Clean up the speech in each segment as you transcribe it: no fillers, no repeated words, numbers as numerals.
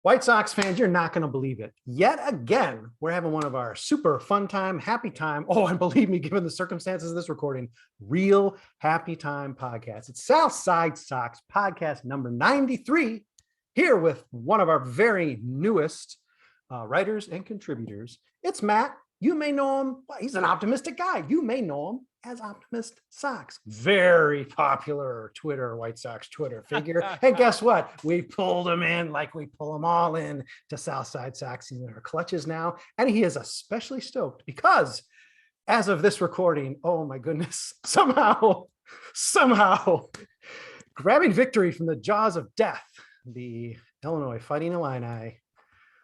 White Sox fans, you're not going to believe it. Yet again, we're having one of our super fun time, happy time. Oh, and believe me, given the circumstances of this recording, real happy time podcast. It's Southside Sox podcast number 93, here with one of our very newest writers and contributors. It's Matt. You may know him. Well, he's an optimistic guy. You may know him as Optimist Sox. Very popular White Sox Twitter figure. And guess what? We pulled him in like we pull them all in to Southside Sox in our clutches now. And he is especially stoked because as of this recording, oh my goodness, somehow, grabbing victory from the jaws of death, the Illinois Fighting Illini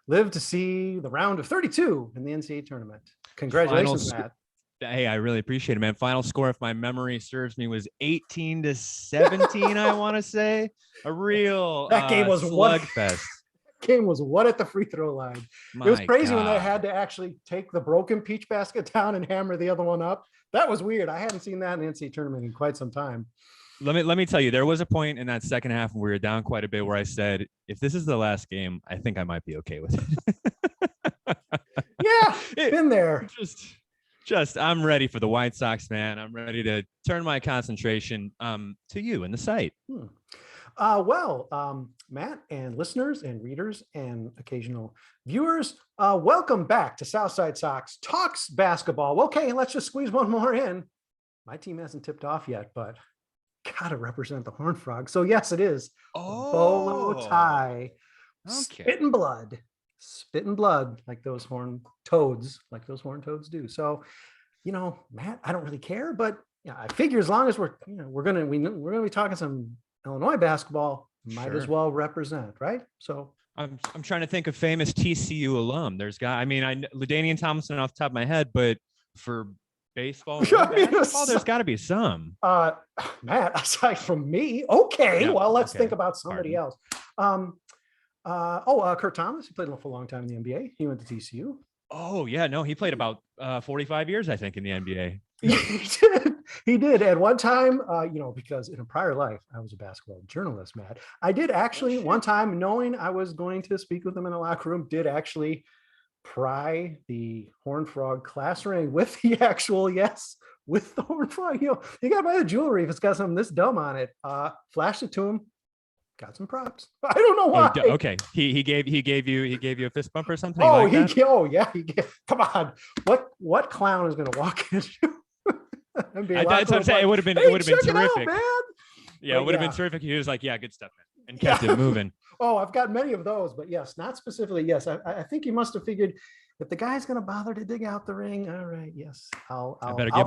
lived to see the round of 32 in the NCAA tournament. Congratulations, Matt. Hey, I really appreciate it, man. Final score, if my memory serves me, was 18-17. I want to say a real that game was slugfest. Game was what at the free throw line. It was crazy when they had to actually take the broken peach basket down and hammer the other one up. That was weird. I hadn't seen that in the NCAA tournament in quite some time. Let me tell you, there was a point in that second half when we were down quite a bit where I said, if this is the last game, I think I might be okay with it. Yeah, been there. Just I'm ready for the White Sox, man. I'm ready to turn my concentration to you and the site. Matt and listeners and readers and occasional viewers, welcome back to Southside Sox Talks Basketball. Okay, let's just squeeze one more in. My team hasn't tipped off yet, but gotta represent the Horned Frog. So yes, it is bolo tie, okay. spit and blood, like those horned toads do. So, Matt, I don't really care, but I figure as long as we're gonna be talking some Illinois basketball, might as well represent, right? So I'm trying to think of famous TCU alum. There's LaDainian Tomlinson off the top of my head, but for baseball, there's got to be some. Matt, aside from me, okay. Yeah, well, let's think about somebody else. Kurt Thomas. He played for a long time in the NBA. He went to TCU. Oh yeah, no, he played about 45 years, I think, in the NBA. He did. At one time, because in a prior life, I was a basketball journalist, Matt. I did actually one time, knowing I was going to speak with him in the locker room, did actually pry the Horned Frog class ring with the Horned Frog. You got to buy the jewelry if it's got something this dumb on it. Flashed it to him. Got some props. I don't know why. Okay, he gave you a fist bump or something. He gave. Come on, what clown is going to walk in? That's what I'm saying. It would have been terrific. Out, man. Yeah, it would have been terrific. He was like, "Yeah, good stuff, man," and kept it moving. Oh, I've got many of those, but yes, not specifically. Yes, I think he must have figured if the guy's going to bother to dig out the ring, all right, yes, I'll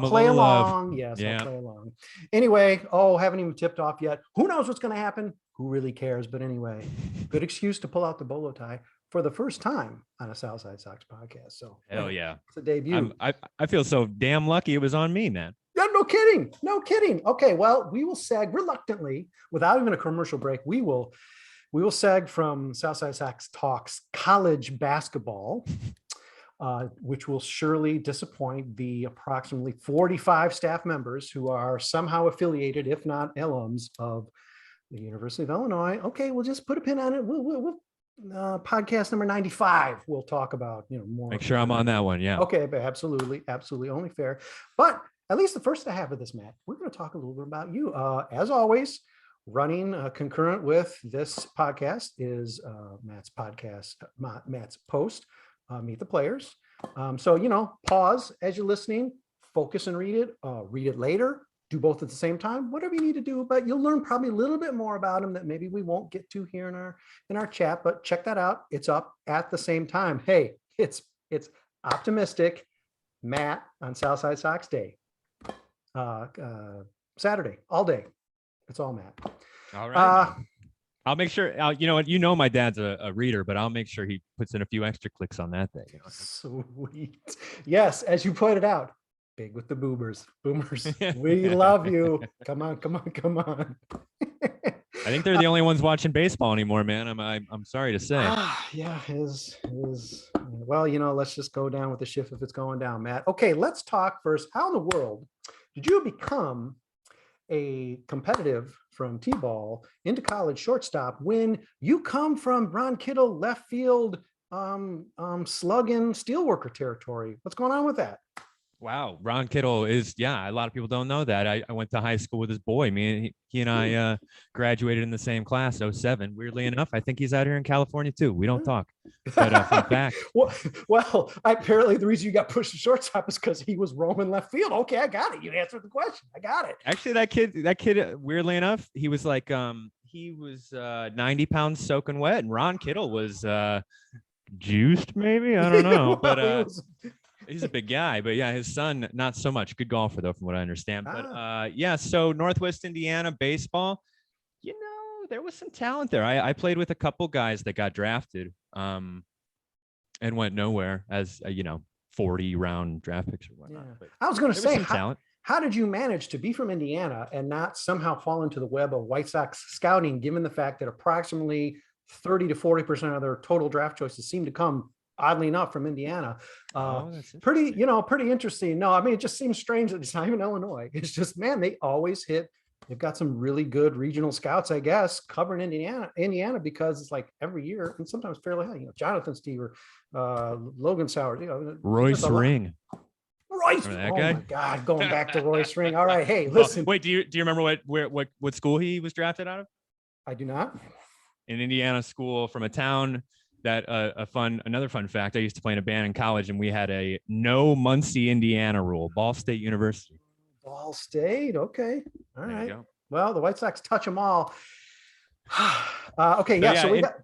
play along. Yes, yeah. I'll play along. Anyway, haven't even tipped off yet. Who knows what's going to happen? Who really cares? But anyway, good excuse to pull out the bolo tie for the first time on a Southside Sox podcast. So hell yeah, it's a debut. I feel so damn lucky it was on me, man. Yeah, no kidding. Okay, well, we will seg reluctantly, without even a commercial break. We will seg from Southside Sox Talks college basketball, which will surely disappoint the approximately 45 staff members who are somehow affiliated, if not alums, of the University of Illinois. Okay, we'll just put a pin on it. We'll podcast number 95. We'll talk about more. Make sure I'm on that one. Yeah. Okay, but absolutely, only fair. But at least the first half of this, Matt, we're going to talk a little bit about you. As always, running concurrent with this podcast is Matt's post, Meet the Players. So, pause as you're listening, focus and read it later, do both at the same time, whatever you need to do, but you'll learn probably a little bit more about him that maybe we won't get to here in our chat, but check that out. It's up at the same time. Hey, it's Optimistic Matt on Southside Sox Day. Saturday, all day. It's all Matt. All right. I'll make sure. My dad's a reader, but I'll make sure he puts in a few extra clicks on that day. Sweet. Yes, as you pointed out, big with the boomers. We love you. Come on. I think they're the only ones watching baseball anymore, man. I'm sorry to say. Yeah, well, let's just go down with the shift if it's going down, Matt. Okay, let's talk first. How in the world did you become a competitive from T-ball into college shortstop when you come from Ron Kittle left field slugging steelworker territory? What's going on with that? Wow, Ron Kittle is, yeah, a lot of people don't know that. I went to high school with his boy. He and I graduated in the same class, 07. Weirdly enough, I think he's out here in California too. We don't talk, but fun fact. Well, apparently the reason you got pushed to shortstop is because he was roaming left field. Okay, I got it. You answered the question. I got it. Actually, that kid, weirdly enough, he was like, he was 90 pounds soaking wet, and Ron Kittle was juiced, maybe. I don't know, but he's a big guy, but yeah, his son, not so much. Good golfer, though, from what I understand. But yeah, so Northwest Indiana baseball, there was some talent there. I played with a couple guys that got drafted and went nowhere as, 40-round draft picks or whatnot. Yeah. I was going to say, how did you manage to be from Indiana and not somehow fall into the web of White Sox scouting, given the fact that approximately 30 to 40% of their total draft choices seem to come, oddly enough, from Indiana? Pretty interesting. No, I mean, it just seems strange that it's not even Illinois. It's just, man, they always hit. They've got some really good regional scouts, I guess, covering Indiana, because it's like every year, and sometimes fairly high. Jonathan Stever, Logan Sauer, Royce Ring. Royce, that oh guy? My God, going back to Royce Ring. All right, hey, listen. Wait, do you remember what school he was drafted out of? I do not. An Indiana school from a town that another fun fact. I used to play in a band in college, and we had a no Muncie, Indiana rule. Ball State University. Ball State. Okay. All right. Well, the White Sox touch them all. Okay. Yeah. So we got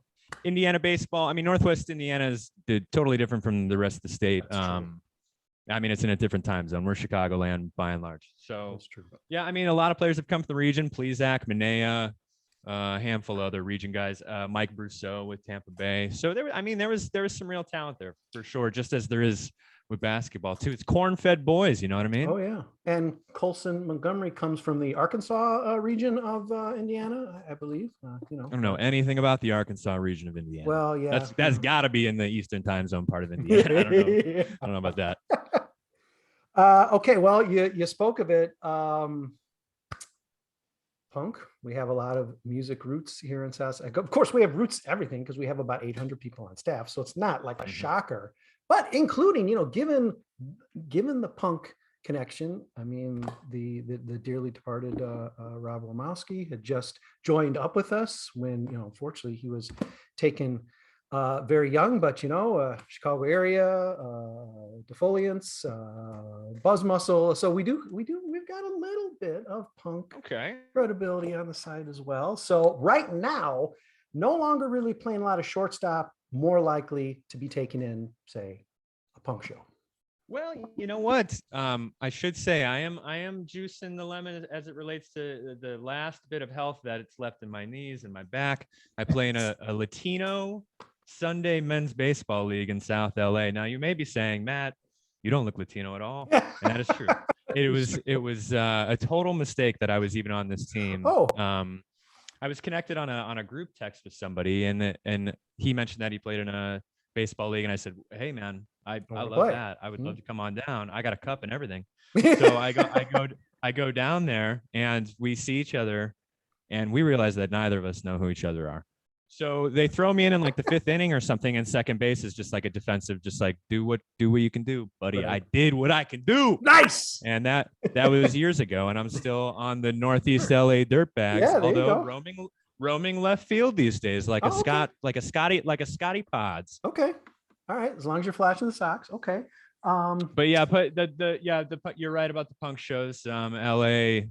Indiana baseball. I mean, Northwest Indiana is totally different from the rest of the state. I mean, it's in a different time zone. We're Chicagoland by and large. So that's true. Yeah. I mean, a lot of players have come from the region. Plesac, Manea, a handful of other region guys, Mike Brousseau with Tampa Bay. So there was some real talent there for sure, just as there is with basketball too. It's corn-fed boys, you know what I mean? Oh yeah. And Colson Montgomery comes from the Arkansas region of Indiana, I believe. I don't know anything about the Arkansas region of Indiana. Well, yeah, that's got to be in the Eastern Time Zone part of Indiana. I don't know. I don't know about that. Okay, well, you spoke of it. Punk. We have a lot of music roots here in South. Of course, we have roots everything because we have about 800 people on staff, so it's not like a shocker. But including, given the punk connection, I mean, the dearly departed Rob Wormowski had just joined up with us when, unfortunately, he was taken very young, but Chicago area, defoliants, buzz muscle. So we've got a little bit of punk credibility on the side as well. So right now, no longer really playing a lot of shortstop, more likely to be taken in, say, a punk show. Well, you know what? I should say I am juicing the lemon as it relates to the last bit of health that it's left in my knees and my back. I play in a Latino Sunday men's baseball league in South LA. Now you may be saying, Matt, you don't look Latino at all. And that is true. It was a total mistake that I was even on this team. I was connected on a group text with somebody, and he mentioned that he played in a baseball league, and I said, hey man, I love that. I would love to come on down. I got a cup and everything. So I go down there, and we see each other, and we realize that neither of us know who each other are. So they throw me in like the 5th inning or something, and second base is just like a defensive, just like do what you can do, buddy. Right. I did what I can do. Nice. And that was years ago, and I'm still on the Northeast LA Dirtbags, although roaming left field these days, like a Scotty Pods. Okay, all right. As long as you're flashing the Sox, okay. But yeah, you're right about the punk shows. LA.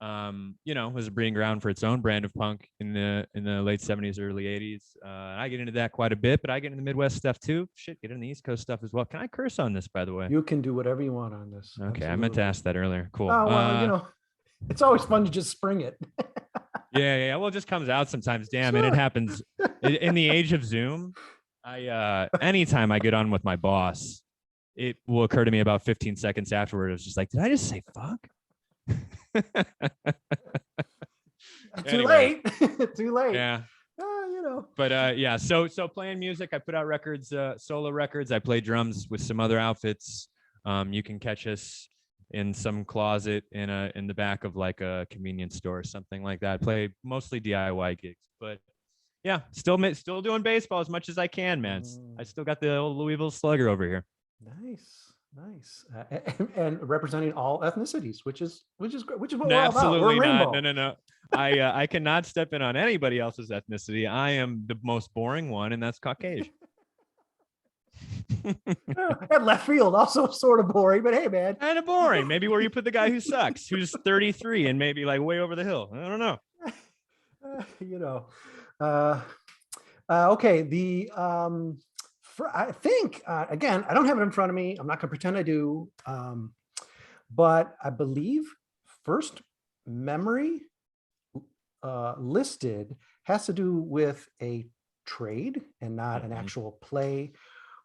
Was a breeding ground for its own brand of punk in the late 70s, early 80s. I get into that quite a bit, but I get into the Midwest stuff too. Shit, get into the East Coast stuff as well. Can I curse on this, by the way? You can do whatever you want on this. Okay, absolutely. I meant to ask that earlier. Cool. Oh, well, it's always fun to just spring it. Yeah. Well, it just comes out sometimes. Damn, sure. And it happens in the age of Zoom. Anytime I get on with my boss, it will occur to me about 15 seconds afterward. It's just like, did I just say fuck? Too late. Yeah. But yeah, so playing music, I put out records, solo records. I play drums with some other outfits. You can catch us in some closet in the back of like a convenience store or something like that. Play mostly DIY gigs, but yeah, still doing baseball as much as I can, man. I still got the old Louisville Slugger over here. Nice. And representing all ethnicities, which is great, which is what we're all about. Absolutely We're a not. rainbow. No. I cannot step in on anybody else's ethnicity. I am the most boring one, and that's Caucasian. At left field, also sort of boring, but hey, man, Kind of boring. Maybe where you put the guy who sucks, who's 33 and maybe like way over the hill. I don't know. you know. Okay. I think again, I don't have it in front of me. I'm not going to pretend I do, but I believe first memory listed has to do with a trade and not an actual play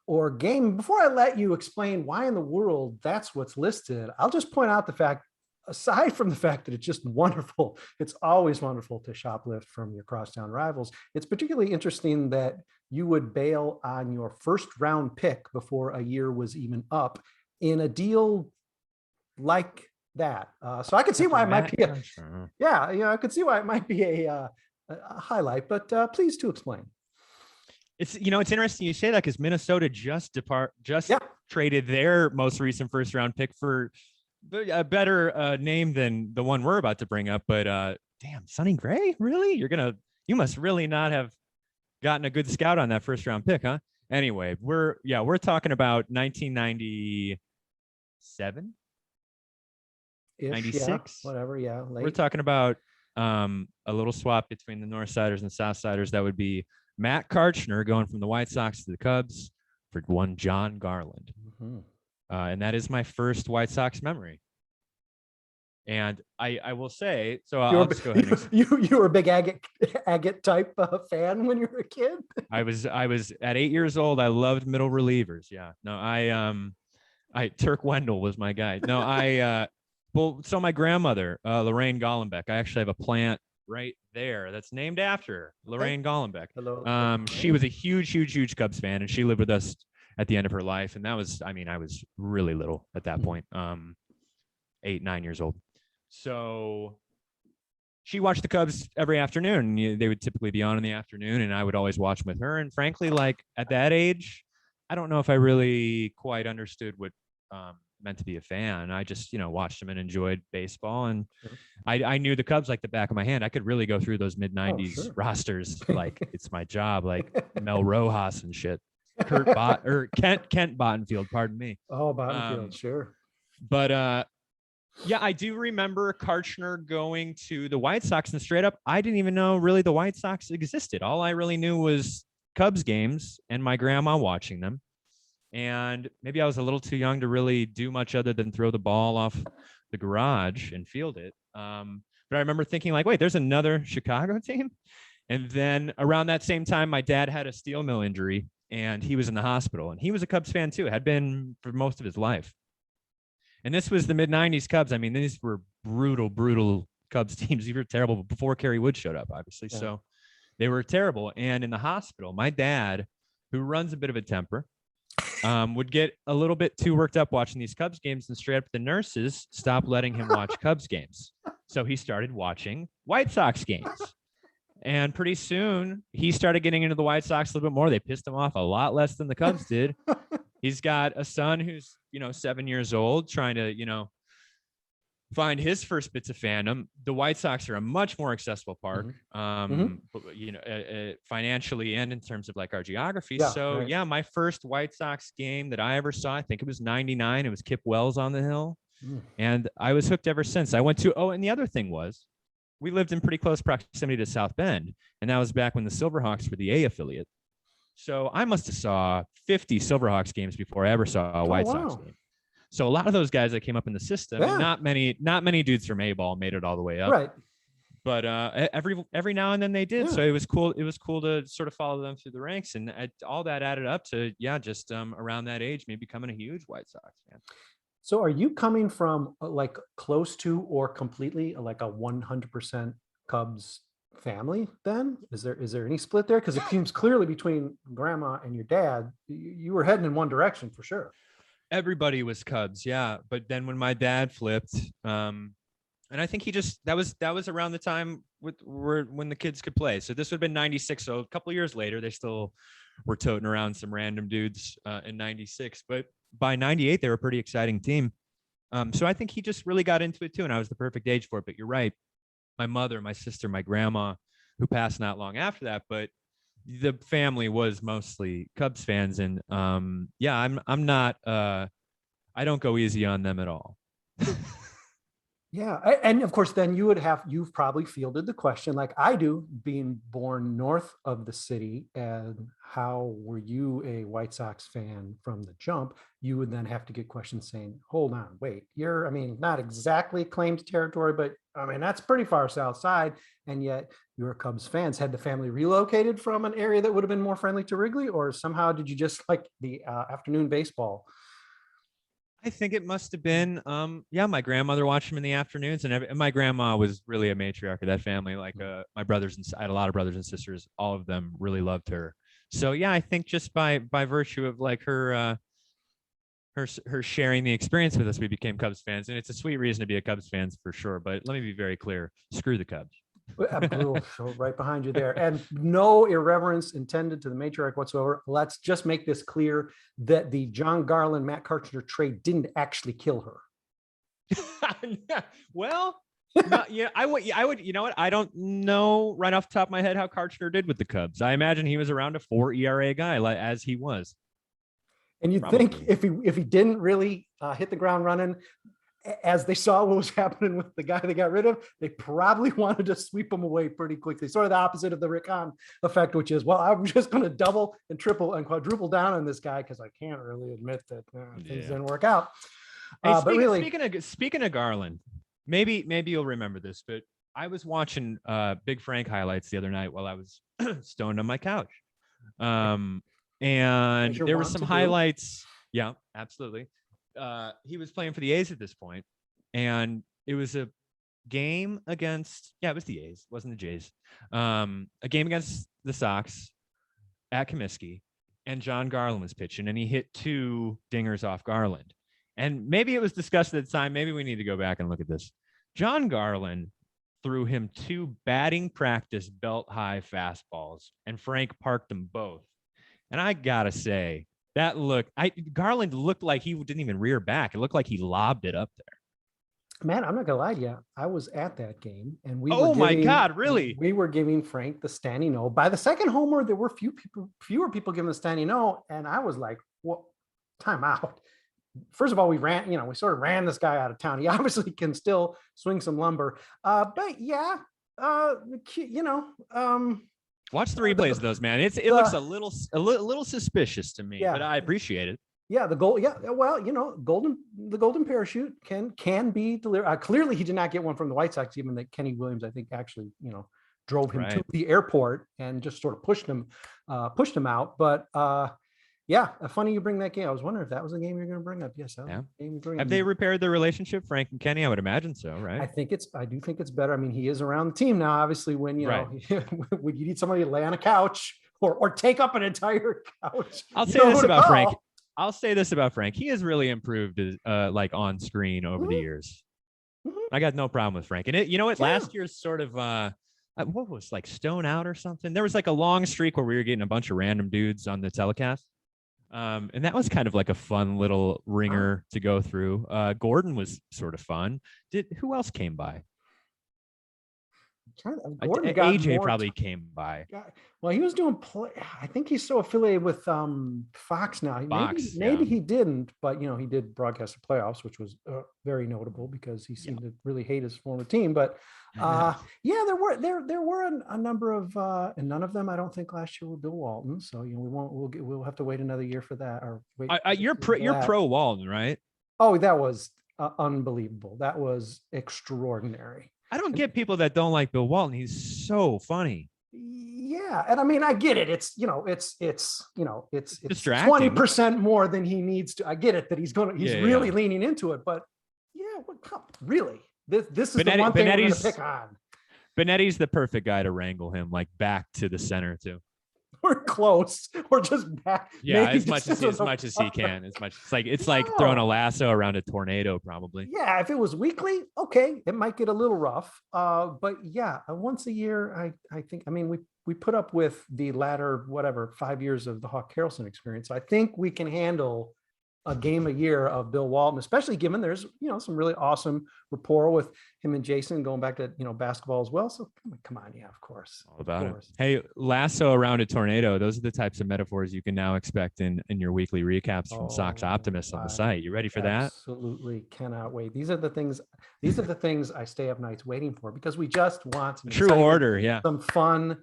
or game. Before I let you explain why in the world that's what's listed, I'll just point out the fact, aside from the fact that it's just wonderful, it's always wonderful to shoplift from your crosstown rivals. It's particularly interesting that you would bail on your first round pick before a year was even up in a deal like that. So I could see why it might be I could see why it might be a highlight, but please to explain. It's interesting you say that because Minnesota just traded their most recent first round pick for a better name than the one we're about to bring up. But damn, Sonny Gray, really? You must really not have gotten a good scout on that first round pick, huh? Anyway, we're talking about 1997, 96, whatever. Yeah, late. We're talking about a little swap between the Northsiders and Southsiders. That would be Matt Karchner going from the White Sox to the Cubs for one John Garland. And that is my first White Sox memory. And I will say, so I'll just go ahead. You were a big agate type fan when you were a kid? I was at 8 years old. I loved middle relievers. Yeah. No, Turk Wendell was my guy. No, so my grandmother, Lorraine Gollenbeck, I actually have a plant right there that's named after her, Lorraine Gollenbeck. Hello. She was a huge Cubs fan, and she lived with us at the end of her life. And that was, I was really little at that point, 8, 9 years old. So she watched the Cubs every afternoon. They would typically be on in the afternoon, and I would always watch them with her. And frankly, like at that age, I don't know if I really quite understood what meant to be a fan. I just, watched them and enjoyed baseball. And I knew the Cubs like the back of my hand. I could really go through those mid-90s rosters like it's my job, like Mel Rojas and shit. Kent Bottenfield, pardon me. Oh, Bottenfield, sure. But yeah, I do remember Karchner going to the White Sox, and straight up, I didn't even know really the White Sox existed. All I really knew was Cubs games and my grandma watching them. And maybe I was a little too young to really do much other than throw the ball off the garage and field it. But I remember thinking like, wait, there's another Chicago team. And then around that same time, my dad had a steel mill injury and he was in the hospital, and he was a Cubs fan too, had been for most of his life. And this was the mid-90s Cubs. These were brutal Cubs teams. These were terrible before Kerry Wood showed up, obviously. Yeah. So they were terrible. And in the hospital, my dad, who runs a bit of a temper, would get a little bit too worked up watching these Cubs games, and straight up the nurses stopped letting him watch Cubs games. So he started watching White Sox games. And pretty soon he started getting into the White Sox a little bit more. They pissed him off a lot less than the Cubs did. He's got a son who's, 7 years old, trying to, find his first bits of fandom. The White Sox are a much more accessible park, financially and in terms of like our geography. Yeah, so right. Yeah, my first White Sox game that I ever saw, I think it was 99. It was Kip Wells on the hill. And I was hooked ever since. I went to, and the other thing was, we lived in pretty close proximity to South Bend. And that was back when the Silverhawks were the A affiliate. So I must have saw 50 Silverhawks games before I ever saw a White Sox game. So a lot of those guys that came up in the system, not many dudes from A-ball made it all the way up. Right. But every now and then they did. Yeah. So it was cool. It was cool to sort of follow them through the ranks, and all that added up to just around that age, maybe becoming a huge White Sox fan. So are you coming from like close to or completely like a 100% Cubs family then? Is there any split there? Because it seems clearly between grandma and your dad, you were heading in one direction for sure. Everybody was Cubs, yeah. But then when my dad flipped, and I think that was around the time when the kids could play. So this would have been 96. So a couple of years later, they still were toting around some random dudes in 96. But by 98, they were a pretty exciting team. So I think he just really got into it too. And I was the perfect age for it. But you're right. My mother, my sister, my grandma, who passed not long after that, but the family was mostly Cubs fans. And yeah, I'm not I don't go easy on them at all. Yeah. And of course, then you've probably fielded the question like I do, being born north of the city. And how were you a White Sox fan from the jump? You would then have to get questions saying, hold on, wait, I mean, not exactly claimed territory, but I mean, that's pretty far south side. And yet you're Cubs fans. Had the family relocated from an area that would have been more friendly to Wrigley, or somehow did you just like the afternoon baseball? I think it must have been, yeah, my grandmother watched him in the afternoons, and my grandma was really a matriarch of that family. Like my brothers I had a lot of brothers and sisters. All of them really loved her. So yeah, I think just by virtue of like her sharing the experience with us, we became Cubs fans, and it's a sweet reason to be a Cubs fan for sure. But let me be very clear: screw the Cubs. So right behind you there, and no irreverence intended to the matriarch whatsoever. Let's just make this clear that the John Garland Matt Karchner trade didn't actually kill her. Well, yeah, I would. You know what? I don't know right off the top of my head how Karchner did with the Cubs. I imagine he was around a 4 ERA guy, like as he was. And you'd think if he didn't really hit the ground running, as they saw what was happening with the guy they got rid of, they probably wanted to sweep him away pretty quickly. Sort of the opposite of the Rick Hahn effect, which is, well, I'm just going to double and triple and quadruple down on this guy because I can't really admit that things didn't work out. Hey, speaking of Garland, maybe you'll remember this, but I was watching Big Frank highlights the other night while I was stoned on my couch, and there were some highlights. Yeah, absolutely. He was playing for the A's at this point, and it was a game against, it was the A's, wasn't the Jays. A game against the Sox at Comiskey, and John Garland was pitching, and he hit 2 dingers off Garland. And maybe it was discussed at the time. Maybe we need to go back and look at this. John Garland threw him 2 batting practice belt high fastballs, and Frank parked them both. And I gotta say, Garland looked like he didn't even rear back. It looked like he lobbed it up there. Man, I'm not gonna lie to you. I was at that game, and my God, really? We were giving Frank the standing O. By the second homer, there were fewer people giving the standing O, and I was like, "What? Time out." First of all, we sort of ran this guy out of town. He obviously can still swing some lumber, but yeah, Watch the replays of those, man. It looks a little suspicious to me, but I appreciate it. Yeah, the goal. Yeah, well, the golden parachute can be delivered. Clearly, he did not get one from the White Sox, even that Kenny Williams, I think, actually, drove him to the airport and just sort of pushed him out. But yeah, funny you bring that game. I was wondering if that was the game you're going to bring up. Yes, Have they repaired their relationship, Frank and Kenny? I would imagine so, right? I do think it's better. I mean, he is around the team now. Obviously, when when you need somebody to lay on a couch or take up an entire couch. I'll say this about Frank. He has really improved, like on screen over the years. I got no problem with Frank. And you know what? Yeah. Last year's sort of what was like Stone Out or something. There was like a long streak where we were getting a bunch of random dudes on the telecast. And that was kind of like a fun little ringer to go through. Gordon was sort of fun. Who else came by? AJ probably came by. Well, he was doing play. I think he's so affiliated with Fox now. Maybe he didn't, but he did broadcast the playoffs, which was very notable because he seemed to really hate his former team. But there were a number of, and none of them I don't think last year were Bill Walton. So we'll have to wait another year for that. Or wait. You're pro Walton, right? Oh, that was unbelievable. That was extraordinary. I don't get people that don't like Bill Walton. He's so funny. Yeah, and I mean, I get it. It's 20% more than he needs to. I get it that he's really leaning into it, but really, this is the one thing we're going to pick on. Benetti's the perfect guy to wrangle him like back to the center too. we're close. We're just back. Yeah, maybe as much just as much as he can. As much it's like throwing a lasso around a tornado, probably. Yeah, if it was weekly, okay, it might get a little rough. But yeah, once a year, I think. I mean, we put up with the latter 5 years of the Hawk Harrelson experience. So I think we can handle a game a year of Bill Walton, especially given there's some really awesome rapport with him and Jason going back to basketball as well. So come on, yeah, of course. All about it. Hey, lasso around a tornado. Those are the types of metaphors you can now expect in your weekly recaps from SoxOptimist on the site. You ready for that? Absolutely cannot wait. These are the things I stay up nights waiting for, because we just want some true order. Yeah. Some fun,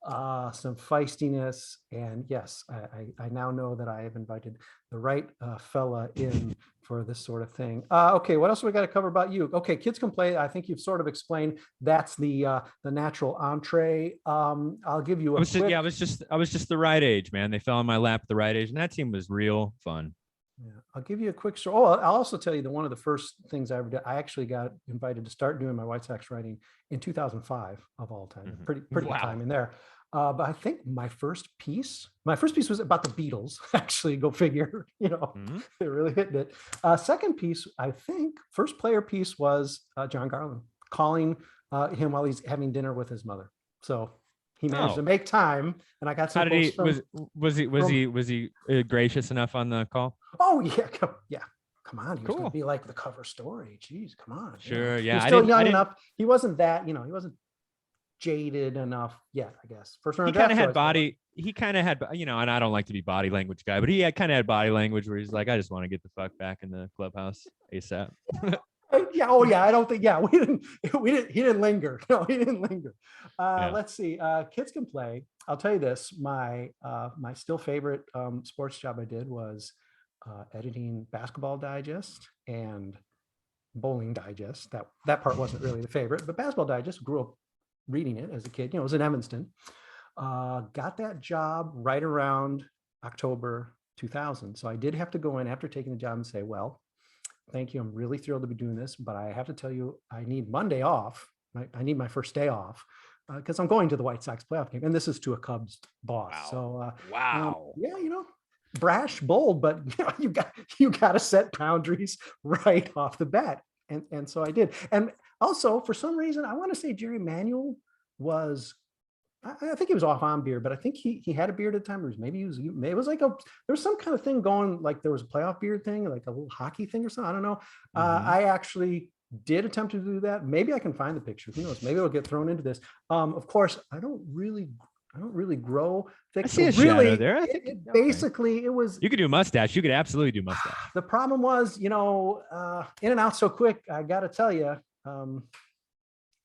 some feistiness. And yes, I now know that I have invited the right fella in for this sort of thing. Okay, what else we got to cover about you? Okay, Kids Can Play. I think you've sort of explained that's the natural entree. I'll give you a quick... I was just the right age, man. They fell on my lap at the right age, and that team was real fun. Yeah, I'll give you a quick story. Oh, I'll also tell you that one of the first things I ever did, I actually got invited to start doing my White Sox writing in 2005 of all time. Pretty Wow. time in there. But I think my first piece was about the Beatles. Actually, go figure. They're really hitting it. Second piece, I think, first player piece was John Garland calling him while he's having dinner with his mother. So he managed to make time, and I got some. How did he? Was he gracious enough on the call? Oh yeah, yeah. Come on, he was going to be like the cover story. Jeez, come on. Sure, yeah. He was still young enough. He wasn't that. He wasn't jaded enough yet, I guess. First round. He kind of had body. He kind of had, and I don't like to be body language guy, but he kind of had body language where he's like, I just want to get the fuck back in the clubhouse ASAP. Yeah. Oh yeah. I don't think. Yeah. We didn't. He didn't linger. No, he didn't linger. Let's see. Kids Can Play. I'll tell you this. My still favorite sports job I did was editing Basketball Digest and Bowling Digest. That part wasn't really the favorite, but Basketball Digest, grew up reading it as a kid. It was in Evanston. Got that job right around October 2000. So I did have to go in after taking the job and say, well, thank you. I'm really thrilled to be doing this, but I have to tell you, I need Monday off. I need my first day off because I'm going to the White Sox playoff game. And this is to a Cubs boss. Wow. So wow. Yeah, brash, bold, but you got to set boundaries right off the bat. And so I did. And also, for some reason, I want to say Jerry Manuel was, I think he was off on beer, but I think he had a beard at the time, or maybe it was like there was some kind of thing going, like there was a playoff beard thing, like a little hockey thing or something. I don't know. I actually did attempt to do that. Maybe I can find the picture. Who knows? Maybe it'll get thrown into this. Of course, I don't really grow thick. I see a shadow there. Basically, it was. You could do mustache. You could absolutely do mustache. The problem was, in and out so quick. I got to tell you,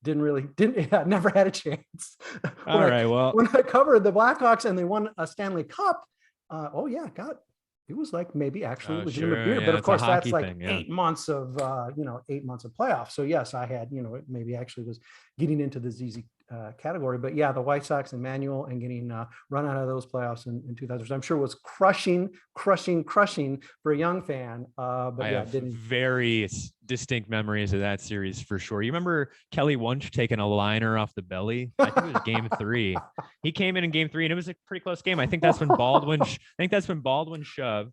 never had a chance. All right. Well, when I covered the Blackhawks and they won a Stanley Cup, it was like maybe actually legitimate beer. But of course, that's like 8 months of 8 months of playoffs. So yes, I had it maybe actually was getting into the ZZ category. But yeah, the White Sox and Manuel and getting run out of those playoffs in 2000, I'm sure was crushing for a young fan. But I have very distinct memories of that series for sure. You remember Kelly Wunsch taking a liner off the belly? I think it was game 3. He came in game 3 and it was a pretty close game. I think that's when Baldwin shoved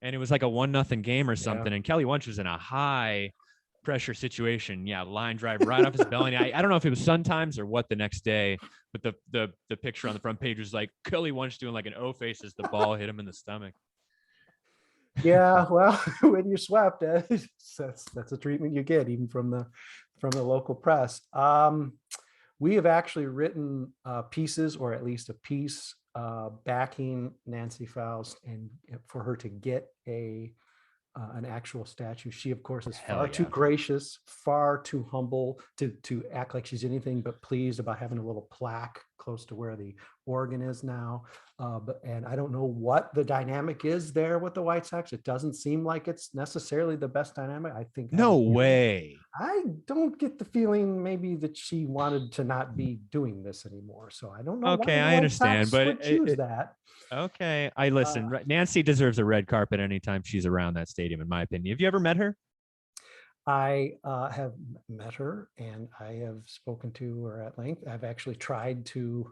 and it was like a 1-0 game or something. Yeah. And Kelly Wunsch was in a high pressure situation. Yeah, line drive right off his belly. I don't know if it was Sun Times or what the next day, but the picture on the front page was like Kelly Wunsch doing like an O face as the ball hit him in the stomach. Yeah, well, when you're swept, that's a treatment you get even from the local press. We have actually written pieces, or at least a piece, backing Nancy Faust, and for her to get an actual statue. She, of course, is far too gracious, far too humble to act like she's anything but pleased about having a little plaque close to where the organ is now. And I don't know what the dynamic is there with the White Sox. It doesn't seem like it's necessarily the best dynamic. I think no way. I don't get the feeling maybe that she wanted to not be doing this anymore. So I don't know. Okay, I understand, but choose that. Okay, I listen. Nancy deserves a red carpet anytime she's around that stadium, in my opinion. Have you ever met her? I have met her, and I have spoken to her at length. I've actually tried to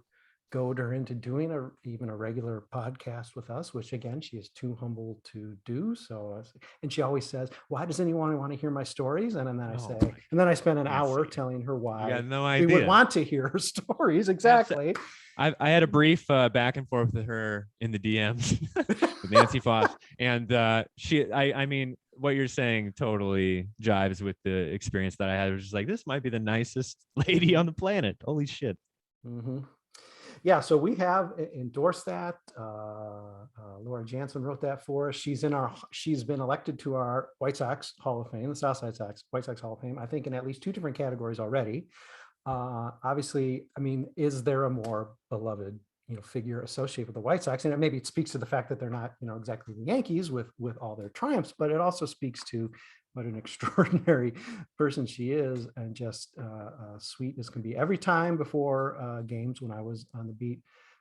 goad her into doing even a regular podcast with us, which again, she is too humble to do. So, and she always says, why does anyone want to hear my stories? And then I say, and then I spend an hour telling her You why got no we would idea. want to hear her stories. Exactly. I had a brief back and forth with her in the DMs with Nancy Faust, and I mean, what you're saying totally jives with the experience that I had. It was just like, this might be the nicest lady on the planet. Holy shit. Mm-hmm. Yeah, so we have endorsed that. Laura Jansen wrote that for us. She's been elected to our White Sox Hall of Fame, the Southside Sox White Sox Hall of Fame, I think in at least 2 different categories already. Obviously, I mean, is there a more beloved, figure associated with the White Sox? And maybe it speaks to the fact that they're not, exactly the Yankees with all their triumphs, but it also speaks to what an extraordinary person she is, and just sweet as can be. Every time before games when I was on the beat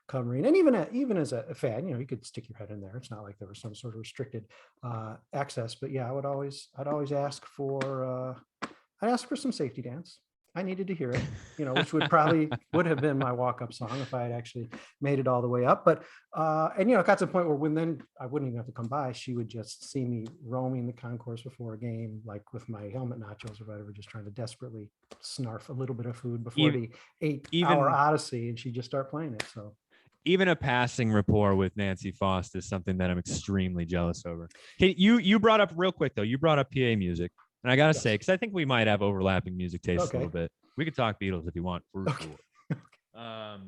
covering, and even as a fan, you could stick your head in there. It's not like there was some sort of restricted access, but yeah, I'd always ask for some safety dance. I needed to hear it, which would have been my walk-up song if I had actually made it all the way up. But and it got to the point where then I wouldn't even have to come by. She would just see me roaming the concourse before a game, like with my helmet nachos or whatever, just trying to desperately snarf a little bit of food before the 8-hour odyssey, and she'd just start playing it. So even a passing rapport with Nancy Faust is something that I'm extremely jealous over. You brought up real quick though. You brought up PA music. And I gotta say, because I think we might have overlapping music tastes a little bit. We could talk Beatles if you want, for sure.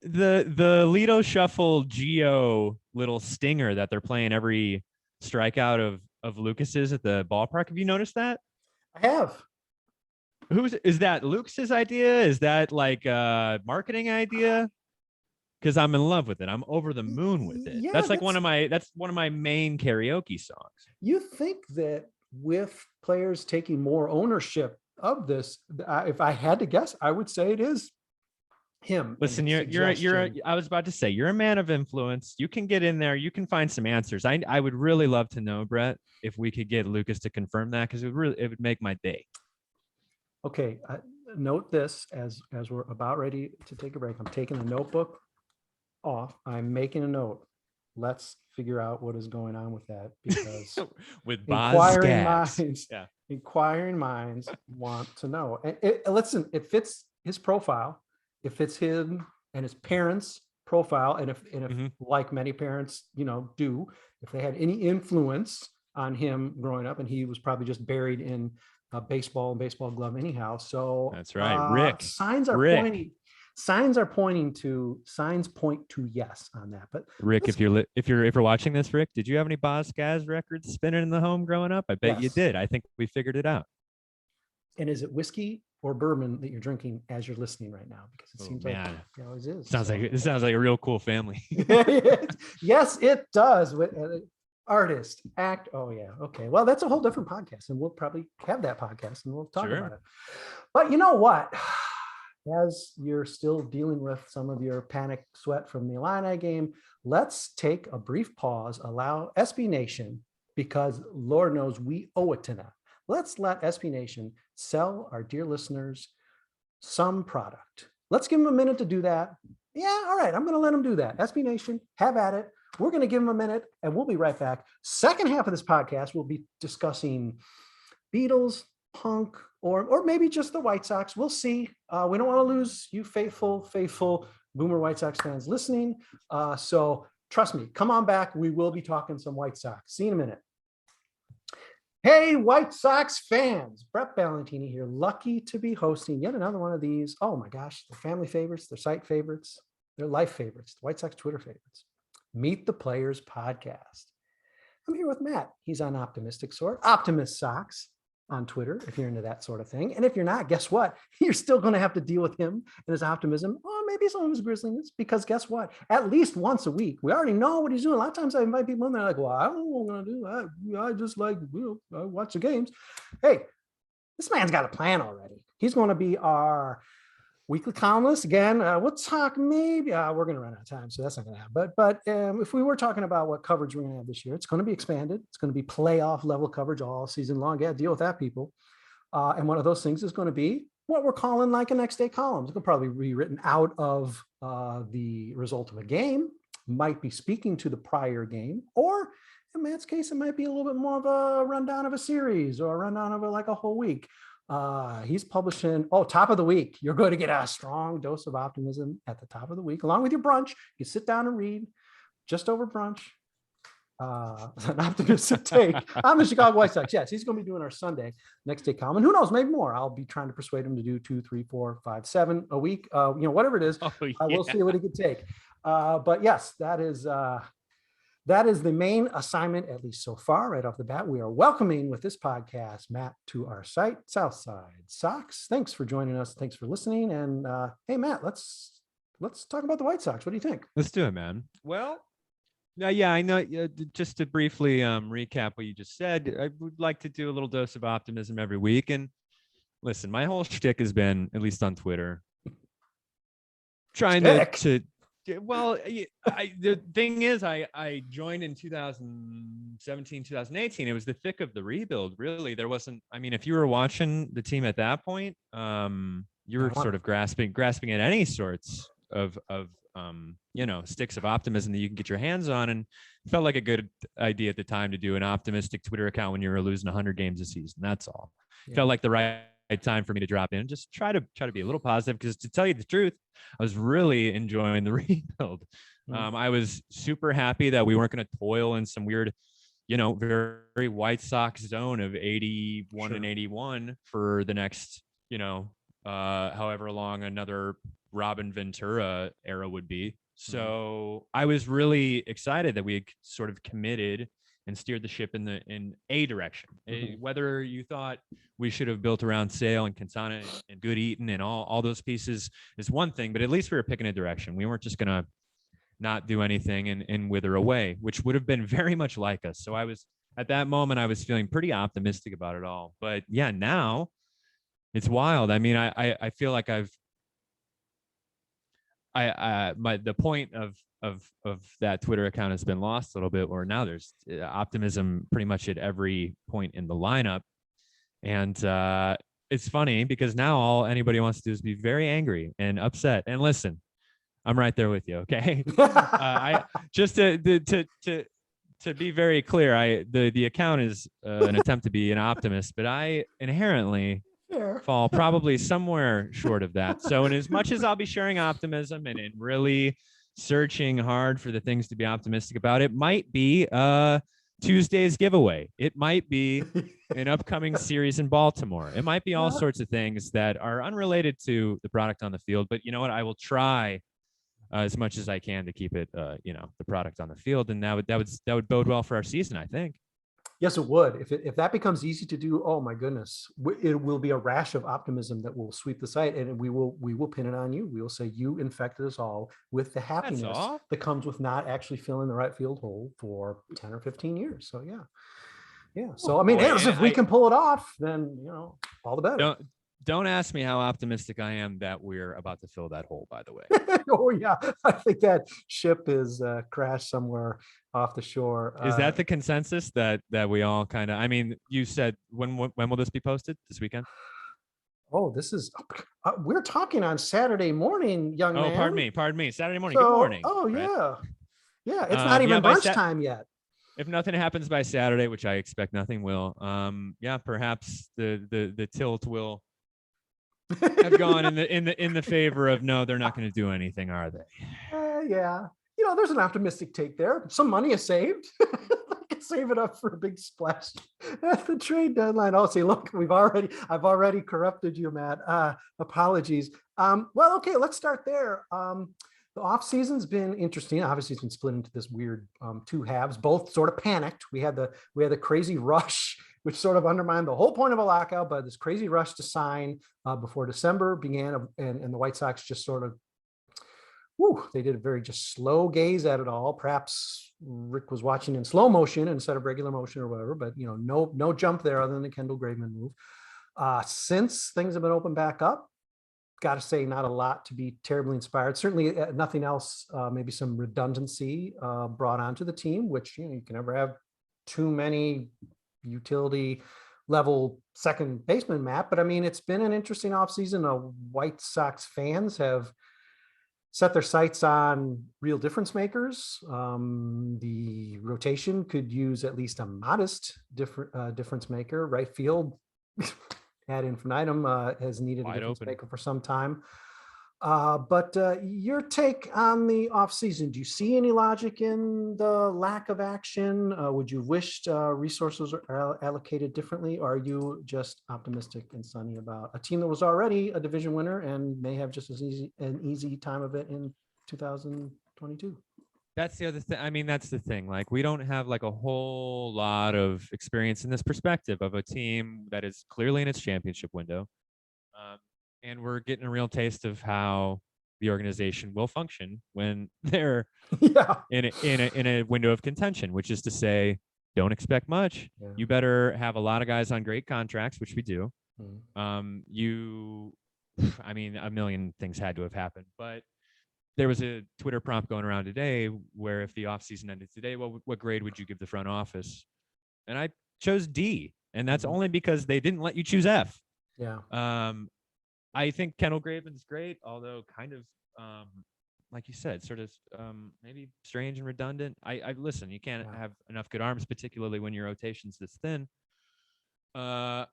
The Lido Shuffle Geo little stinger that they're playing every strikeout of Lucas's at the ballpark. Have you noticed that? I have. Is that Lucas's idea? Is that like a marketing idea? Because I'm in love with it. I'm over the moon with it. Yeah, that's one of my main karaoke songs. You think that with players taking more ownership of this, if I had to guess, I would say it is him. Listen, I was about to say, you're a man of influence. You can get in there. You can find some answers. I would really love to know, Brett, if we could get Lucas to confirm that, because it would make my day. Okay. Note this as we're about ready to take a break. I'm taking the notebook off. I'm making a note. Let's figure out what is going on with that, because with inquiring minds want to know. And listen, it fits his profile. It fits him and his parents' profile. And if like many parents, do, if they had any influence on him growing up, and he was probably just buried in baseball and baseball glove anyhow. So that's right. Rick. Signs point to yes on that. But Rick, if you're watching this, Rick, did you have any Boz Scaz records spinning in the home growing up? I bet you did. I think we figured it out. And is it whiskey or bourbon that you're drinking as you're listening right now? Because it seems like it always is. Sounds like a real cool family. Yes, it does. Artist, act. Oh yeah. Okay. Well, that's a whole different podcast, and we'll probably have that podcast and we'll talk about it. But you know what? As you're still dealing with some of your panic sweat from the Illini game, let's take a brief pause, allow SB Nation, because Lord knows we owe it to them. Let's let SB Nation sell our dear listeners some product. Let's give them a minute to do that. Yeah, all right. I'm going to let them do that. SB Nation, have at it. We're going to give them a minute, and we'll be right back. Second half of this podcast, we'll be discussing Beatles, punk, or maybe just the White Sox. We'll see. We don't want to lose you faithful Boomer White Sox fans listening. So trust me, come on back. We will be talking some White Sox. See you in a minute. Hey, White Sox fans, Brett Ballantini here. Lucky to be hosting yet another one of these. Oh my gosh, their family favorites, their site favorites, their life favorites, the White Sox Twitter favorites. Meet the Players podcast. I'm here with Matt. He's on Optimistic Sort, Optimist Sox on Twitter, if you're into that sort of thing. And if you're not, guess what? You're still going to have to deal with him and his optimism, or maybe some of his grisliness, because guess what? At least once a week, we already know what he's doing. A lot of times I invite people in there like, well, I don't know what I'm going to do. I just like, I watch the games. Hey, this man's got a plan already. He's going to be our weekly columnist again. We'll talk maybe, we're going to run out of time, so that's not going to happen. But if we were talking about what coverage we're going to have this year, it's going to be expanded. It's going to be playoff level coverage all season long. Yeah, deal with that, people. And one of those things is going to be what we're calling like a next day columns. It could probably be written out of the result of a game, might be speaking to the prior game, or in Matt's case, it might be a little bit more of a rundown of a series or a rundown of like a whole week. He's publishing, top of the week. You're going to get a strong dose of optimism at the top of the week, along with your brunch. You sit down and read just over brunch. An optimistic take on the Chicago White Sox. Yes, he's going to be doing our Sunday next day column. And who knows, maybe more. I'll be trying to persuade him to do 2, 3, 4, 5, 7 a week. Whatever it is, we'll see what he can take. But yes, that is the main assignment, at least so far, right off the bat. We are welcoming with this podcast, Matt, to our site, Southside Sox. Thanks for joining us. Thanks for listening. And hey, Matt, let's talk about the White Sox. What do you think? Let's do it, man. Well, yeah, I know. Just to briefly recap what you just said, I would like to do a little dose of optimism every week. And listen, my whole shtick has been, at least on Twitter, trying to well, the thing is, I joined in 2017, 2018. It was the thick of the rebuild, really. There wasn't, I mean, if you were watching the team at that point, you were sort of grasping at any sorts of sticks of optimism that you can get your hands on, and it felt like a good idea at the time to do an optimistic Twitter account when you were losing 100 games a season. That's all. Yeah. Felt like the right time for me to drop in and just try to be a little positive, because to tell you the truth, I was really enjoying the rebuild. I was super happy that we weren't going to toil in some weird, very, very White Sox zone of 81 and 81 for the next, however long another Robin Ventura era would be. So I was really excited that we had sort of committed and steered the ship in a direction. Whether you thought we should have built around Sale and Quintana and Good Eaton and all those pieces is one thing, but at least we were picking a direction. We weren't just going to not do anything and wither away, which would have been very much like us. So at that moment, I was feeling pretty optimistic about it all. But yeah, now it's wild. I mean, I feel like the point of that Twitter account has been lost a little bit, where now there's optimism pretty much at every point in the lineup. And it's funny because now all anybody wants to do is be very angry and upset. And listen, I'm right there with you. Okay. I just to be very clear, the account is an attempt to be an optimist, but I inherently fall probably somewhere short of that. So in as much as I'll be sharing optimism and really searching hard for the things to be optimistic about, it might be Tuesday's giveaway. It might be an upcoming series in Baltimore. It might be all sorts of things that are unrelated to the product on the field. But you know what? I will try as much as I can to keep it, the product on the field, and that would bode well for our season, I think. Yes, it would. If that becomes easy to do, oh my goodness, it will be a rash of optimism that will sweep the site, and we will pin it on you. We will say you infected us all with the happiness that comes with not actually filling the right field hole for 10 or 15 years. So yeah. So I mean, if we can pull it off, then all the better. Don't ask me how optimistic I am that we're about to fill that hole, by the way. Oh yeah, I think that ship is crashed somewhere off the shore. Is that the consensus that we all kind of? I mean, you said when will this be posted? This weekend? Oh, this is we're talking on Saturday morning, young man. Oh, pardon me. Saturday morning. Good morning. Oh right? Yeah. It's not even brunch time yet. If nothing happens by Saturday, which I expect nothing will, perhaps the tilt will have gone in the favor of no, they're not going to do anything, are they? Yeah. There's an optimistic take there. Some money is saved. Save it up for a big splash at the trade deadline. I'll say, look, I've already corrupted you, Matt. Apologies. Well, okay, let's start there. The off season's been interesting. Obviously, it's been split into this weird two halves. Both sort of panicked. We had the crazy rush, which sort of undermined the whole point of a lockout, but this crazy rush to sign before December began, and the White Sox just sort of, they did a very just slow gaze at it all. Perhaps Rick was watching in slow motion instead of regular motion or whatever, but no jump there other than the Kendall Graveman move. Since things have been opened back up, got to say, not a lot to be terribly inspired. Certainly nothing else, maybe some redundancy brought onto the team, which you can never have too many utility level second baseman, Matt. But I mean, it's been an interesting offseason. White Sox fans have set their sights on real difference makers. The rotation could use at least a modest difference maker. Right field ad infinitum has needed Wide a difference open. maker for some time. But your take on the offseason, do you see any logic in the lack of action? Would you wish resources are allocated differently? Or are you just optimistic and sunny about a team that was already a division winner and may have just an easy time of it in 2022? That's the other thing. I mean, that's the thing. Like, we don't have like a whole lot of experience in this perspective of a team that is clearly in its championship window. And we're getting a real taste of how the organization will function when they're in a window of contention, which is to say, don't expect much. Yeah. You better have a lot of guys on great contracts, which we do. I mean, a million things had to have happened, but there was a Twitter prompt going around today where if the offseason ended today, what grade would you give the front office? And I chose D, and that's only because they didn't let you choose F. Yeah. I think Kendall Graveman's great, although kind of, like you said, sort of maybe strange and redundant. I listen, you can't have enough good arms, particularly when your rotation's this thin. And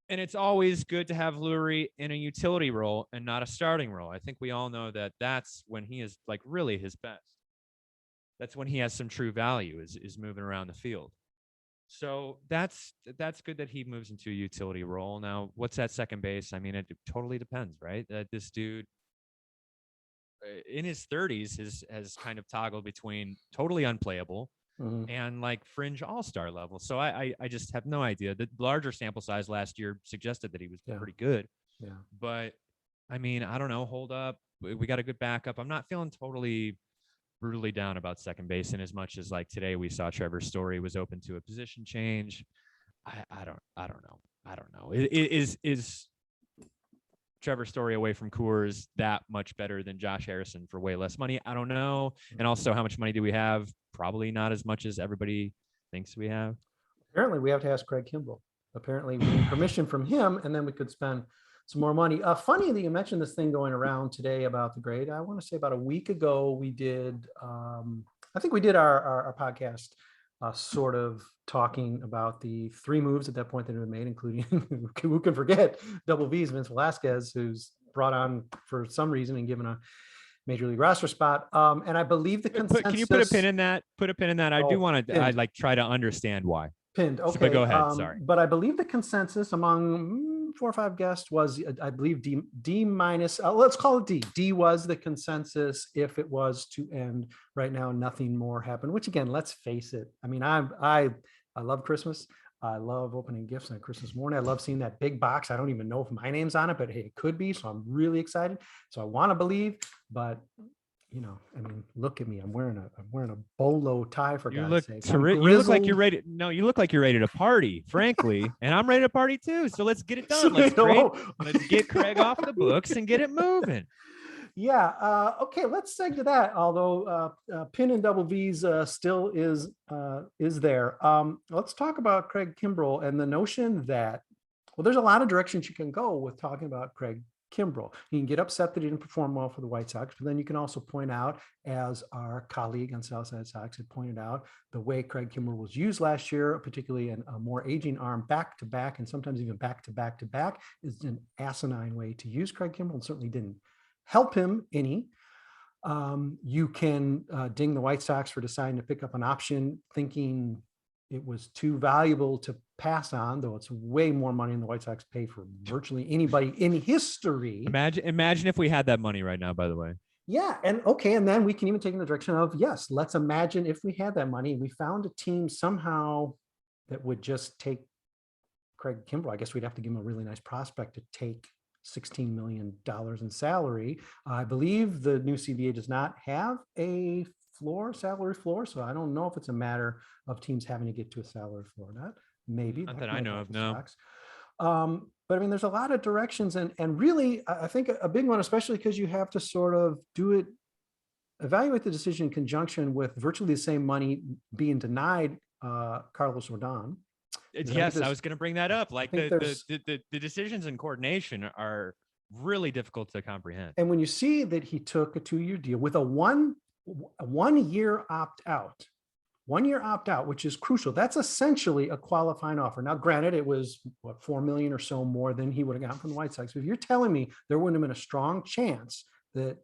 it's always good to have Lurie in a utility role and not a starting role. I think we all know that that's when he is like really his best. That's when he has some true value, is moving around the field. So that's good that he moves into a utility role. Now, what's that second base? I mean, it totally depends, right? This dude in his 30s has kind of toggled between totally unplayable and like fringe all-star level. So I just have no idea. The larger sample size last year suggested that he was pretty good. Yeah. But I mean, I don't know. Hold up. We got a good backup. I'm not feeling totally brutally down about second base in as much as like today we saw Trevor Story was open to a position change. I don't know. Is Trevor Story away from Coors that much better than Josh Harrison for way less money? I don't know. And also, how much money do we have? Probably not as much as everybody thinks we have. Apparently we have to ask Craig Kimbrell. Apparently we need permission from him, and then we could spend some more money. Funny that you mentioned this thing going around today about the grade. I want to say about a week ago, we did, I think we did our podcast sort of talking about the three moves at that point that had been made, including, who can forget, Double V's Vince Velasquez, who's brought on for some reason and given a major league roster spot. And I believe the consensus. Can you put a pin in that? Put a pin in that. I do want to, I'd like try to understand why. Pinned. Okay. But go ahead. Sorry. But I believe the consensus among 4 or 5 guests was, I believe D minus, let's call it D. D was the consensus if it was to end right now, nothing more happened, which again, let's face it. I mean, I love Christmas. I love opening gifts on Christmas morning. I love seeing that big box. I don't even know if my name's on it, but hey, it could be. So I'm really excited. So I want to believe, but you know, I mean, look at me. I'm wearing a bolo tie, for God's sake. You look like you're ready. No, you look like you're ready to party, frankly. And I'm ready to party too. So let's get it done. Let's get Craig off the books and get it moving. Yeah. Okay. Let's seg to that. Although Pin and Double V's still is there. Let's talk about Craig Kimbrell and the notion that, well, there's a lot of directions you can go with talking about Craig Kimbrell. You can get upset that he didn't perform well for the White Sox, but then you can also point out, as our colleague on Southside Sox had pointed out, the way Craig Kimbrell was used last year, particularly in a more aging arm, back to back, and sometimes even back to back to back, is an asinine way to use Craig Kimbrell, and certainly didn't help him any. You can ding the White Sox for deciding to pick up an option, thinking it was too valuable to pass on, though it's way more money than the White Sox pay for virtually anybody in history. Imagine if we had that money right now, by the way. Yeah. And okay. And then we can even take in the direction of, yes, let's imagine if we had that money and we found a team somehow that would just take Craig Kimbrell. I guess we'd have to give him a really nice prospect to take $16 million in salary. I believe the new CBA does not have a salary floor. So I don't know if it's a matter of teams having to get to a salary floor or not. Maybe. Not that I know of, no. But I mean, there's a lot of directions, and really, I think a big one, especially because you have to sort of evaluate the decision in conjunction with virtually the same money being denied Carlos Rodon. Yes, I was going to bring that up. Like think the decisions and coordination are really difficult to comprehend. And when you see that he took a 2-year deal with a one year opt out, 1 year opt out, which is crucial. That's essentially a qualifying offer. Now, granted, it was what, $4 million or so more than he would have gotten from the White Sox. But if you're telling me there wouldn't have been a strong chance that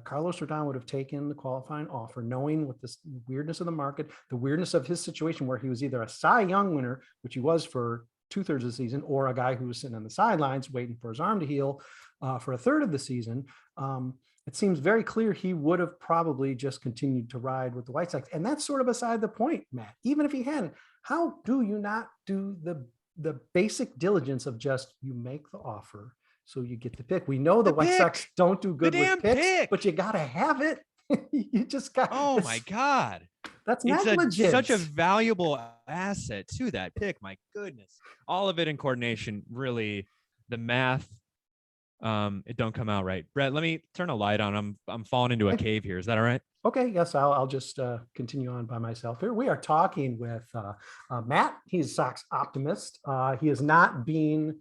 Carlos Rodon would have taken the qualifying offer, knowing with this weirdness of the market, the weirdness of his situation where he was either a Cy Young winner, which he was for 2/3 of the season, or a guy who was sitting on the sidelines waiting for his arm to heal for a third of the season. It seems very clear he would have probably just continued to ride with the White Sox. And that's sort of beside the point, Matt. Even if he hadn't, how do you not do the basic diligence of just you make the offer so you get the pick? We know the White Sox don't do good with picks, but you got to have it. You just got. Oh my God. That's negligence. Such a valuable asset to that pick. My goodness. All of it in coordination, really, the math. It don't come out right. Brett, let me turn a light on. I'm falling into a cave here. Is that all right? Okay. Yes, I'll just continue on by myself here. We are talking with Matt. He's a Sox optimist. He is not being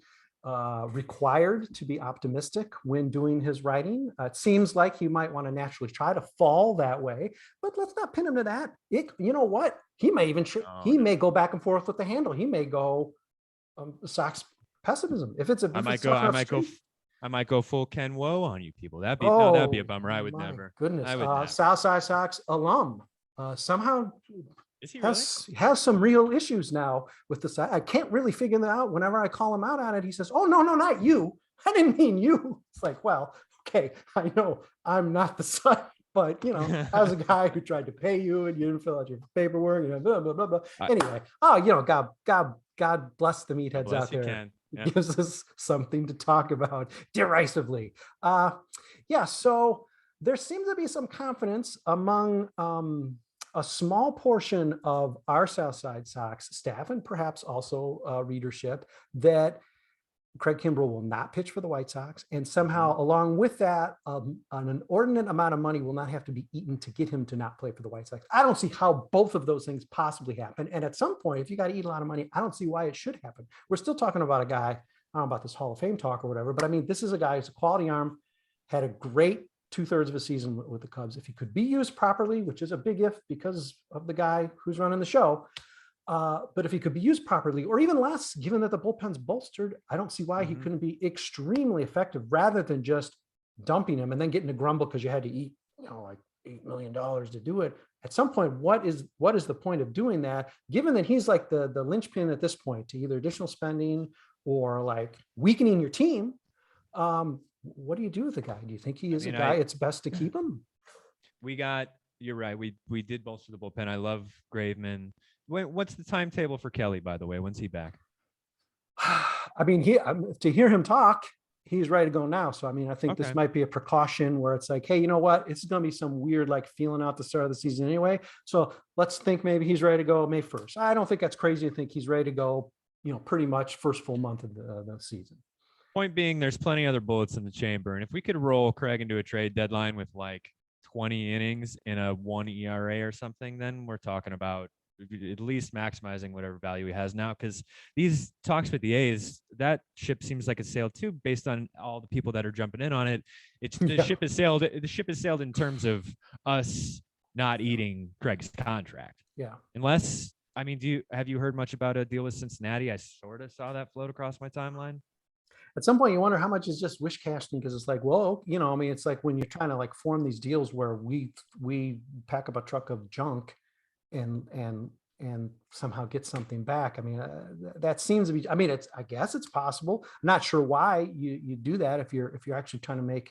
required to be optimistic when doing his writing. It seems like he might want to naturally try to fall that way, but let's not pin him to that. You know what? He may even may go back and forth with the handle. He may go Sox pessimism. If it's a I might go full Ken Woe on you people. That'd be a bummer. I would never. Goodness. Southside Sox alum. Somehow is he really? has some real issues now with this. I can't really figure that out. Whenever I call him out on it, he says, "Oh, no, not you. I didn't mean you." It's like, well, okay, I know I'm not the son, but I was a guy who tried to pay you and you didn't fill out your paperwork, blah, blah, blah, blah. Anyway, God bless the meatheads out there. It gives us something to talk about derisively. So there seems to be some confidence among a small portion of our Southside Sox staff and perhaps also readership that Craig Kimbrell will not pitch for the White Sox. And somehow along with that, an inordinate amount of money will not have to be eaten to get him to not play for the White Sox. I don't see how both of those things possibly happen. And at some point, if you got to eat a lot of money, I don't see why it should happen. We're still talking about a guy, I don't know about this Hall of Fame talk or whatever, but I mean, this is a guy who's a quality arm, had a great 2/3 of a season with the Cubs. If he could be used properly, which is a big if because of the guy who's running the show, but if he could be used properly, or even less, given that the bullpen's bolstered, I don't see why he couldn't be extremely effective rather than just dumping him and then getting to grumble because you had to eat, like $8 million to do it. At some point, what is the point of doing that? Given that he's like the linchpin at this point to either additional spending or like weakening your team, what do you do with the guy? Do you think he is a guy it's best to keep him? You're right. We did bolster the bullpen. I love Graveman. What's the timetable for Kelly, by the way? When's he back? I mean, to hear him talk, he's ready to go now. So, I mean, I think this might be a precaution where it's like, hey, you know what? It's going to be some weird, like feeling out the start of the season anyway. So let's think maybe he's ready to go May 1st. I don't think that's crazy to think he's ready to go, pretty much first full month of the season. Point being, there's plenty other bullets in the chamber. And if we could roll Craig into a trade deadline with like 20 innings in a 1 ERA or something, then we're talking about at least maximizing whatever value he has now, because these talks with the A's, that ship seems like it sailed too, based on all the people that are jumping in on it. The ship has sailed. The ship has sailed in terms of us not eating Craig's contract. Yeah. Unless, I mean, have you heard much about a deal with Cincinnati? I sort of saw that float across my timeline. At some point you wonder how much is just wish casting, because it's like, well, I mean, it's like when you're trying to like form these deals where we pack up a truck of junk and somehow get something back. I mean, that seems to be, I mean, I guess it's possible. I'm not sure why you do that. If you're actually trying to if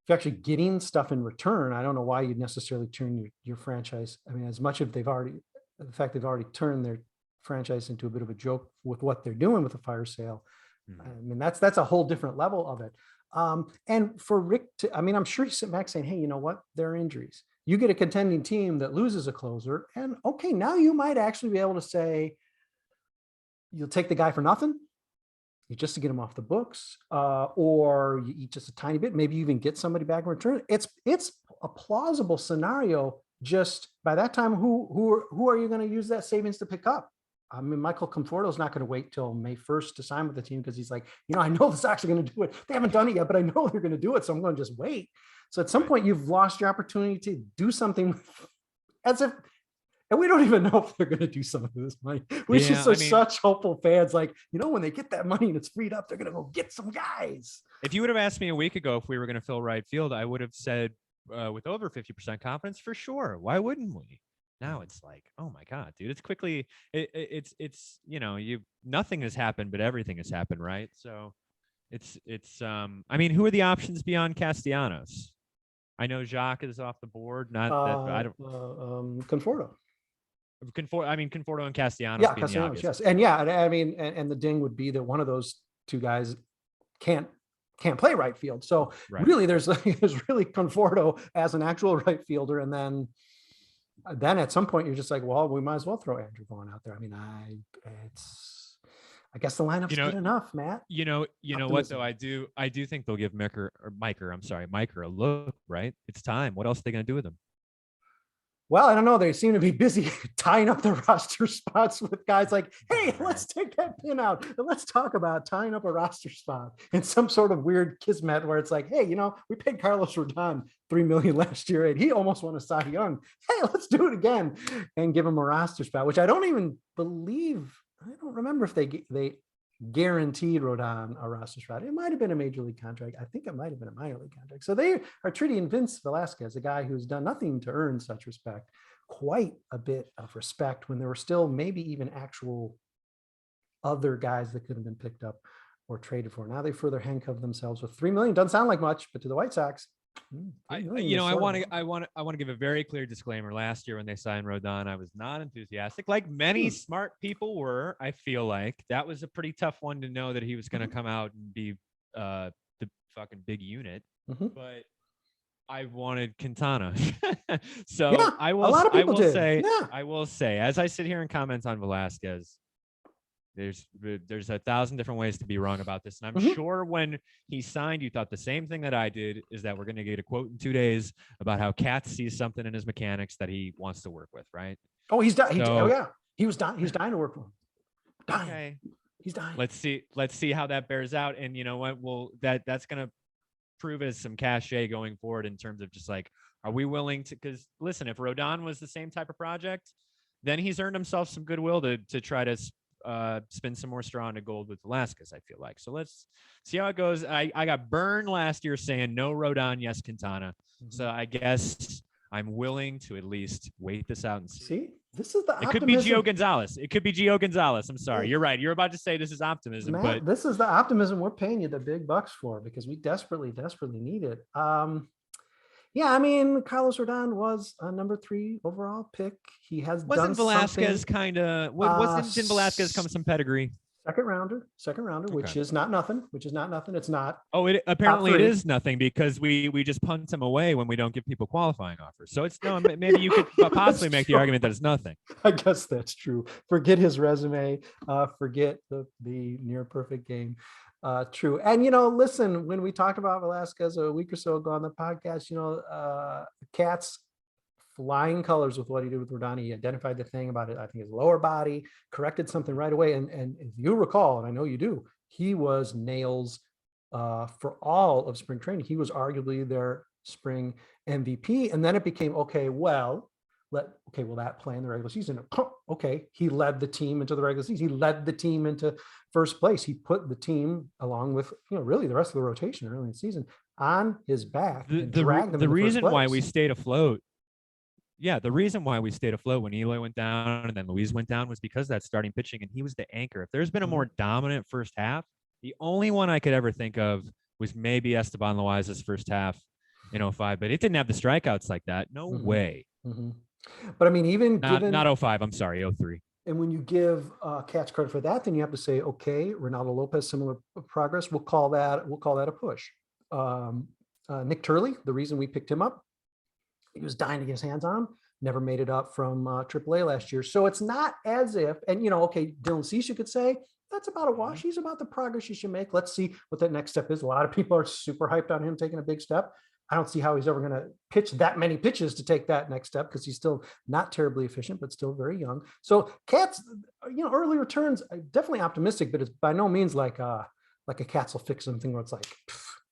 you're actually getting stuff in return, I don't know why you'd necessarily turn your franchise. I mean, as much as they've already turned their franchise into a bit of a joke with what they're doing with the fire sale. I mean, that's a whole different level of it. And for Rick I'm sure he's sitting back saying, hey, you know what? There are injuries. You get a contending team that loses a closer, and okay, now you might actually be able to say, you'll take the guy for nothing, just to get him off the books, or you eat just a tiny bit, maybe you even get somebody back in return. It's a plausible scenario. Just by that time, who are you going to use that savings to pick up? I mean, Michael Conforto's not going to wait till May 1st to sign with the team because he's like, I know the Sox are going to do it. They haven't done it yet, but I know they're going to do it. So I'm going to just wait. So at some point you've lost your opportunity to do something as if, and we don't even know if they're going to do something with this money. We just are such hopeful fans. Like, when they get that money and it's freed up, they're going to go get some guys. If you would have asked me a week ago if we were going to fill right field, I would have said with over 50% confidence for sure. Why wouldn't we? Now it's like, oh my God, dude, it's quickly, it's nothing has happened, but everything has happened. Right. So I mean, who are the options beyond Castellanos? I know Jacques is off the board. Not that I don't. Conforto. Conforto and Castellanos. Yeah, Castellanos, yes. And yeah, I mean, and the ding would be that one of those two guys can't play right field. So really there's really Conforto as an actual right fielder. And then at some point you're just like, well, we might as well throw Andrew Vaughn out there. I mean, I guess the lineup's good enough, Matt. You know what though? I do think they'll give Miker a look, right? It's time. What else are they going to do with him? Well, I don't know. They seem to be busy tying up the roster spots with guys like, hey, let's take that pin out and let's talk about tying up a roster spot in some sort of weird kismet where it's like, hey, we paid Carlos Rodon $3 million last year and he almost won a Cy Young. Hey, let's do it again and give him a roster spot, which I don't even believe. I don't remember if they guaranteed Rodon a roster spot. It might have been a major league contract. I think it might have been a minor league contract. So they are treating Vince Velasquez, a guy who's done nothing to earn such respect, quite a bit of respect when there were still maybe even actual other guys that could have been picked up or traded for. Now they further handcuff themselves with $3 million. Doesn't sound like much, but to the White Sox, I want to give a very clear disclaimer. Last year when they signed Rodon, I was not enthusiastic, like many smart people were. I feel like that was a pretty tough one to know that he was going to come out and be the fucking big unit. But I wanted Quintana. So yeah, I will say, as I sit here and comment on Velasquez, there's 1,000 different ways to be wrong about this. And I'm sure when he signed, you thought the same thing that I did, is that we're going to get a quote in 2 days about how Katz sees something in his mechanics that he wants to work with, right? Oh, he's dying. He was dying. He's dying to work with him. Dying. Okay. He's dying. Let's see how that bears out. And you know what? Well, that's going to prove as some cachet going forward in terms of just like, are we willing to, because listen, if Rodon was the same type of project, then he's earned himself some goodwill to try to spin some more straw into gold with Velasquez, I feel like. So let's see how it goes. I got burned last year saying no Rodon, yes Quintana. So I guess I'm willing to at least wait this out and see. This is the optimism. It could be Gio Gonzalez. It could be Gio Gonzalez. I'm sorry. You're right. You're about to say this is optimism, Matt, but this is the optimism we're paying you the big bucks for because we desperately need it. Yeah, I mean, Carlos Rodon was a number 3 overall pick. He has wasn't done Velasquez kind of didn't Velasquez come some pedigree? Second rounder, okay. which is not nothing. It's not. Oh, it apparently it is nothing because we just punt him away when we don't give people qualifying offers. So it's no, maybe you could possibly make the argument that it's nothing. I guess that's true. Forget his resume. Forget the near perfect game. True. And, listen, when we talked about Velasquez a week or so ago on the podcast, Katz flying colors with what he did with Rodon. He identified the thing about it. I think his lower body, corrected something right away. And if you recall, and I know you do, he was nails for all of spring training. He was arguably their spring MVP. And then it became, will that play in the regular season? Okay. He led the team into the regular season. He led the team into first place. He put the team along with, really the rest of the rotation early in the season on his back. The reason why we stayed afloat. Yeah. The reason why we stayed afloat when Eloy went down and then Luis went down was because that starting pitching and he was the anchor. If there's been a more dominant first half, the only one I could ever think of was maybe Esteban Loaiza's first half in 05, but it didn't have the strikeouts like that. No way. But I mean, even not 05, I'm sorry, 03. And when you give Katz credit for that, then you have to say, okay, Ronaldo Lopez, similar progress. We'll call that a push. Nick Turley, the reason we picked him up, he was dying to get his hands on him, never made it up from AAA last year. So it's not as if, and Dylan Cease, you could say, that's about a wash. He's about the progress you should make. Let's see what that next step is. A lot of people are super hyped on him taking a big step. I don't see how he's ever going to pitch that many pitches to take that next step because he's still not terribly efficient, but still very young. So Cats, early returns, definitely optimistic, but it's by no means like a Cats will fix something where it's like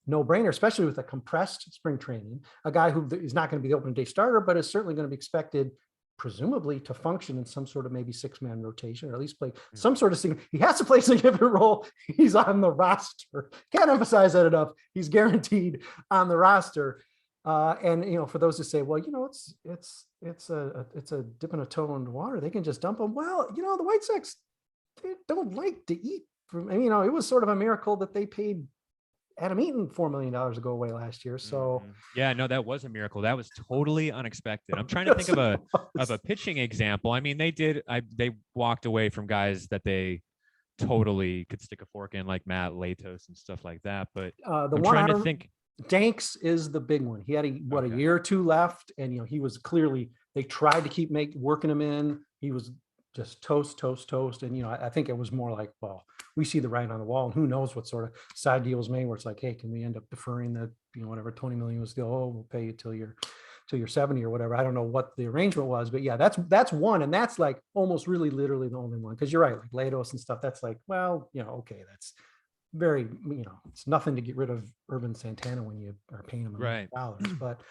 no brainer, especially with a compressed spring training. A guy who is not going to be the opening day starter, but is certainly going to be expected, presumably, to function in some sort of maybe 6-man rotation, or at least play some sort of thing. He has to play a significant role. He's on the roster. Can't emphasize that enough. He's guaranteed on the roster. And for those who say, well, it's a dip in a toe in the water, they can just dump him. Well, the White Sox, they don't like to eat from. It was sort of a miracle that they paid Adam Eaton $4 million to go away last year. So yeah, no, that was a miracle. That was totally unexpected. I'm trying to think of a pitching example. I mean, they walked away from guys that they totally could stick a fork in, like Matt Latos and stuff like that. But I'm trying to think. Danks is the big one. He had a year or two left, and he was clearly, they tried to keep working him in. He was just toast. And I think it was more like, well, we see the writing on the wall, and who knows what sort of side deal was made where it's like, hey, can we end up deferring the whatever 20 million was still, we'll pay you till you're 70 or whatever. I don't know what the arrangement was, but yeah, that's one, and that's like almost really literally the only one, because you're right, like Latos and stuff, that's like, well, okay, that's very, it's nothing to get rid of Urban Santana when you are paying him $1 million. But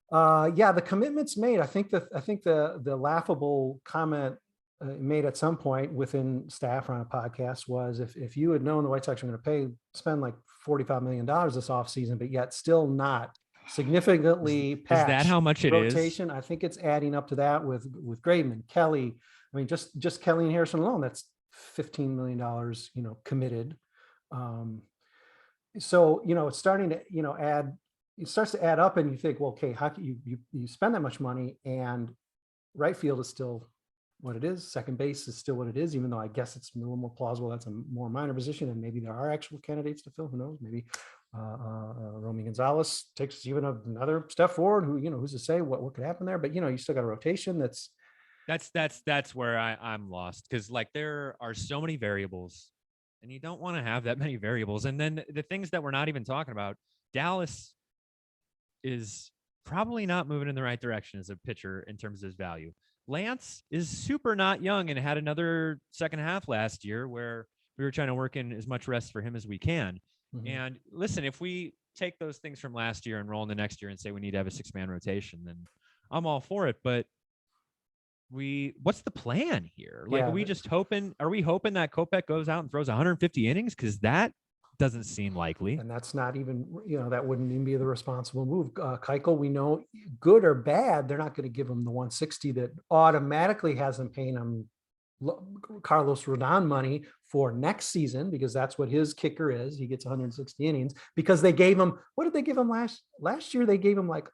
the commitments made. I think the laughable comment made at some point within staff or on a podcast was, if you had known the White Sox were going to spend like $45 million this offseason, but yet still not significantly patch. Is that how much it rotation, is? I think it's adding up to that with Graveman, Kelly. I mean, just Kelly and Harrison alone, that's $15 million, committed. So, it's starting to, add, it starts to add up, and you think, well, okay, how can you spend that much money, and right field is still what it is. Second base is still what it is, even though I guess it's a little more plausible. That's a more minor position, and maybe there are actual candidates to fill. Who knows? Maybe Romy Gonzalez takes even another step forward. Who's to say what could happen there? But you still got a rotation. That's where I'm lost, because like there are so many variables, and you don't want to have that many variables. And then the things that we're not even talking about, Dallas is probably not moving in the right direction as a pitcher in terms of his value. Lance is super not young and had another second half last year where we were trying to work in as much rest for him as we can. Mm-hmm. And listen, if we take those things from last year and roll into next year and say we need to have a 6-man rotation, then I'm all for it. But what's the plan here? Like, are we hoping that Kopech goes out and throws 150 innings? Because that doesn't seem likely. And that's not even, that wouldn't even be the responsible move. Keuchel, we know, good or bad, they're not going to give him the 160 that automatically has them paying him Carlos Rodon money for next season, because that's what his kicker is. He gets 160 innings because they gave him, what did they give him last year? They gave him like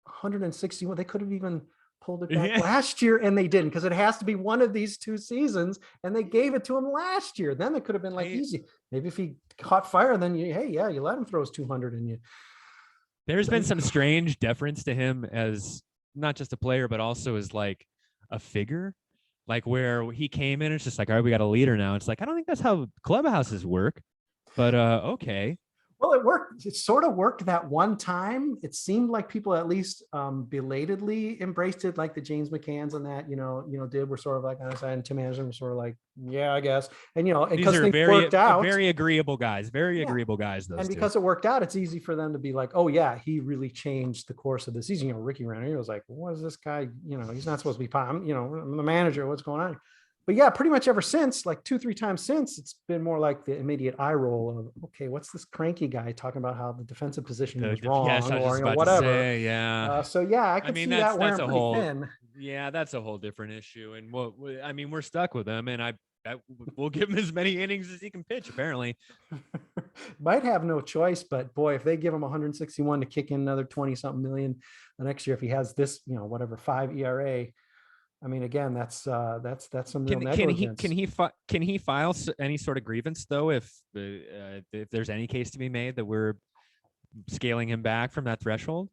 161. They could have even pulled it back last year, and they didn't, because it has to be one of these 2 seasons, and they gave it to him last year. Then it could have been like easy. Maybe if he caught fire, then you let him throw his 200, and there's been some strange deference to him as not just a player, but also as like a figure, like where he came in, it's just like, all right, we got a leader now. It's like, I don't think that's how clubhouses work, but okay. Well, it worked. It sort of worked that one time. It seemed like people at least belatedly embraced it, like the James McCanns and that, did, were sort of like on the side, and Tim Anderson was sort of like, yeah, I guess. And, because things worked out. Very agreeable guys, agreeable guys. Those and because it worked out, it's easy for them to be like, oh yeah, he really changed the course of the season. Ricky Renner was like, what is this guy? He's not supposed to be, I'm the manager. What's going on? But yeah, pretty much ever since, like 2-3 times since, it's been more like the immediate eye roll of, okay, what's this cranky guy talking about how the defensive position was wrong, or whatever. So yeah, I could see that wearing pretty thin. Yeah, that's a whole different issue. And we're stuck with him, and we'll give him as many innings as he can pitch, apparently. Might have no choice, but boy, if they give him 161 to kick in another 20-something million the next year, if he has this, 5 ERA. I mean, again, that's some real negligence. Can he file any sort of grievance though, if there's any case to be made that we're scaling him back from that threshold?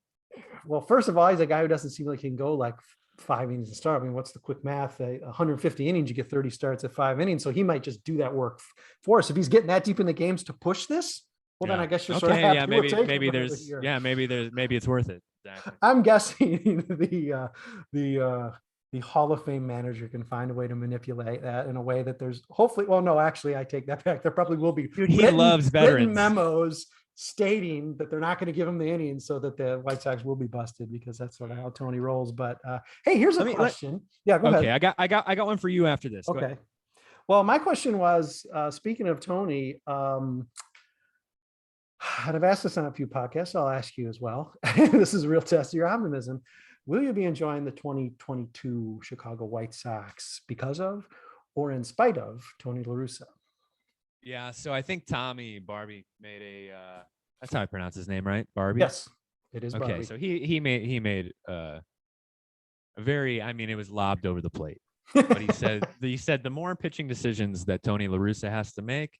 Well, first of all, he's a guy who doesn't seem like he can go like 5 innings and start. I mean, what's the quick math? 150 innings, you get 30 starts at 5 innings. So he might just do that work for us. If he's getting that deep in the games to push this, Well, then I guess you're okay. sort of happy Yeah, with taking maybe him there's every year. maybe it's worth it. Exactly. I'm guessing the Hall of Fame manager can find a way to manipulate that in a way that there's hopefully. Well, no, actually, I take that back. There probably will be Dude, he loves written veterans. memos stating that they're not going to give him the innings so that the White Sox will be busted, because that's sort of how Tony rolls. But hey, here's a question. Yeah, go Okay, ahead. I got one for you after this. Go Okay. ahead. Well, my question was, speaking of Tony, and I've asked this on a few podcasts, so I'll ask you as well. This is a real test of your optimism. Will you be enjoying the 2022 Chicago White Sox because of or in spite of Tony La Russa? Yeah, so I think Tommy Barbie made a that's how I pronounce his name, right? Barbie? Yes, it is. Okay, Barbie. so he made a very, I mean, it was lobbed over the plate. But he said the more pitching decisions that Tony La Russa has to make,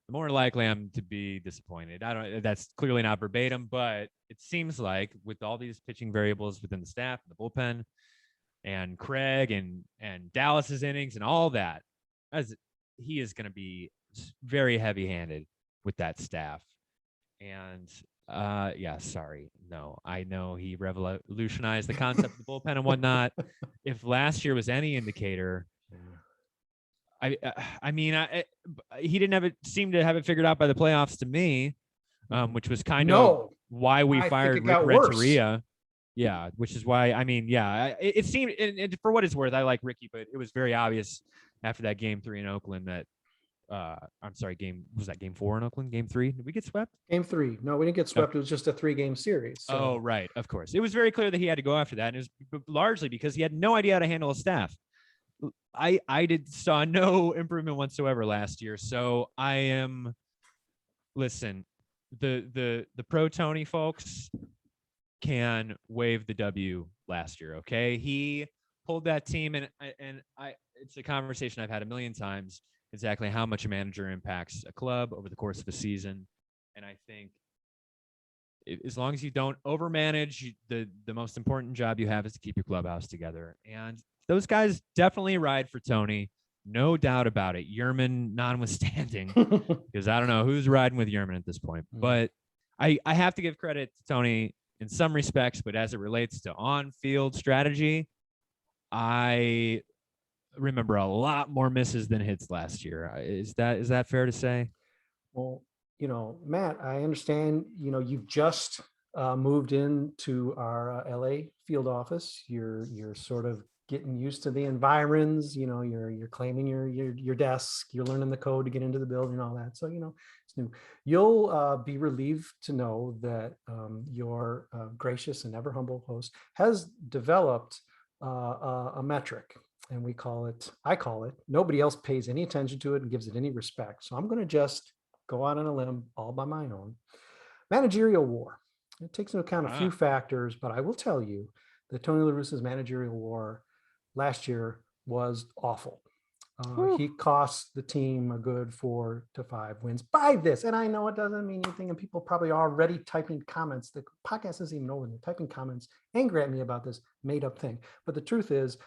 the more likely I'm to be disappointed. That's clearly not verbatim, but it seems like with all these pitching variables within the staff, the bullpen, and Craig and Dallas's innings and all that, as he is going to be very heavy-handed with that staff. And yeah, sorry. No, I know he revolutionized the concept of the bullpen and whatnot. If last year was any indicator, I mean, he didn't seem to have it figured out by the playoffs to me, which was kind of why we fired Rick Renteria. Yeah, which is why, I mean, yeah, it seemed, and for what it's worth, I like Ricky, but it was very obvious after that game 3 in Oakland that, I'm sorry, was that game 4 in Oakland? Game 3? Did we get swept? Game 3. No, we didn't get swept. It was just a 3-game series. So. Oh, right. Of course. It was very clear that he had to go after that. And it was largely because he had no idea how to handle a staff. I saw no improvement whatsoever last year. So listen, the pro Tony folks can wave the W last year. Okay. He pulled that team and it's a conversation I've had a million times, exactly how much a manager impacts a club over the course of a season. And I think as long as you don't overmanage, the most important job you have is to keep your clubhouse together. And those guys definitely ride for Tony. No doubt about it. Yerman notwithstanding, because I don't know who's riding with Yerman at this point. But I have to give credit to Tony in some respects, but as it relates to on-field strategy, I remember a lot more misses than hits last year. Is that fair to say? Well, Matt, I understand, you've just moved into our LA field office. You're sort of getting used to the environs, you're claiming your desk, you're learning the code to get into the building and all that. So, it's new. You'll be relieved to know that your gracious and ever humble host has developed a metric, and I call it, nobody else pays any attention to it and gives it any respect. So I'm going to just go out on a limb all by my own. Managerial war. It takes into account a few factors, but I will tell you that Tony La Russa's managerial war last year was awful. He cost the team a good 4 to 5 wins by this. And I know it doesn't mean anything, and people probably are already typing comments. The podcast isn't even over. They're typing comments angry at me about this made up thing. But the truth is,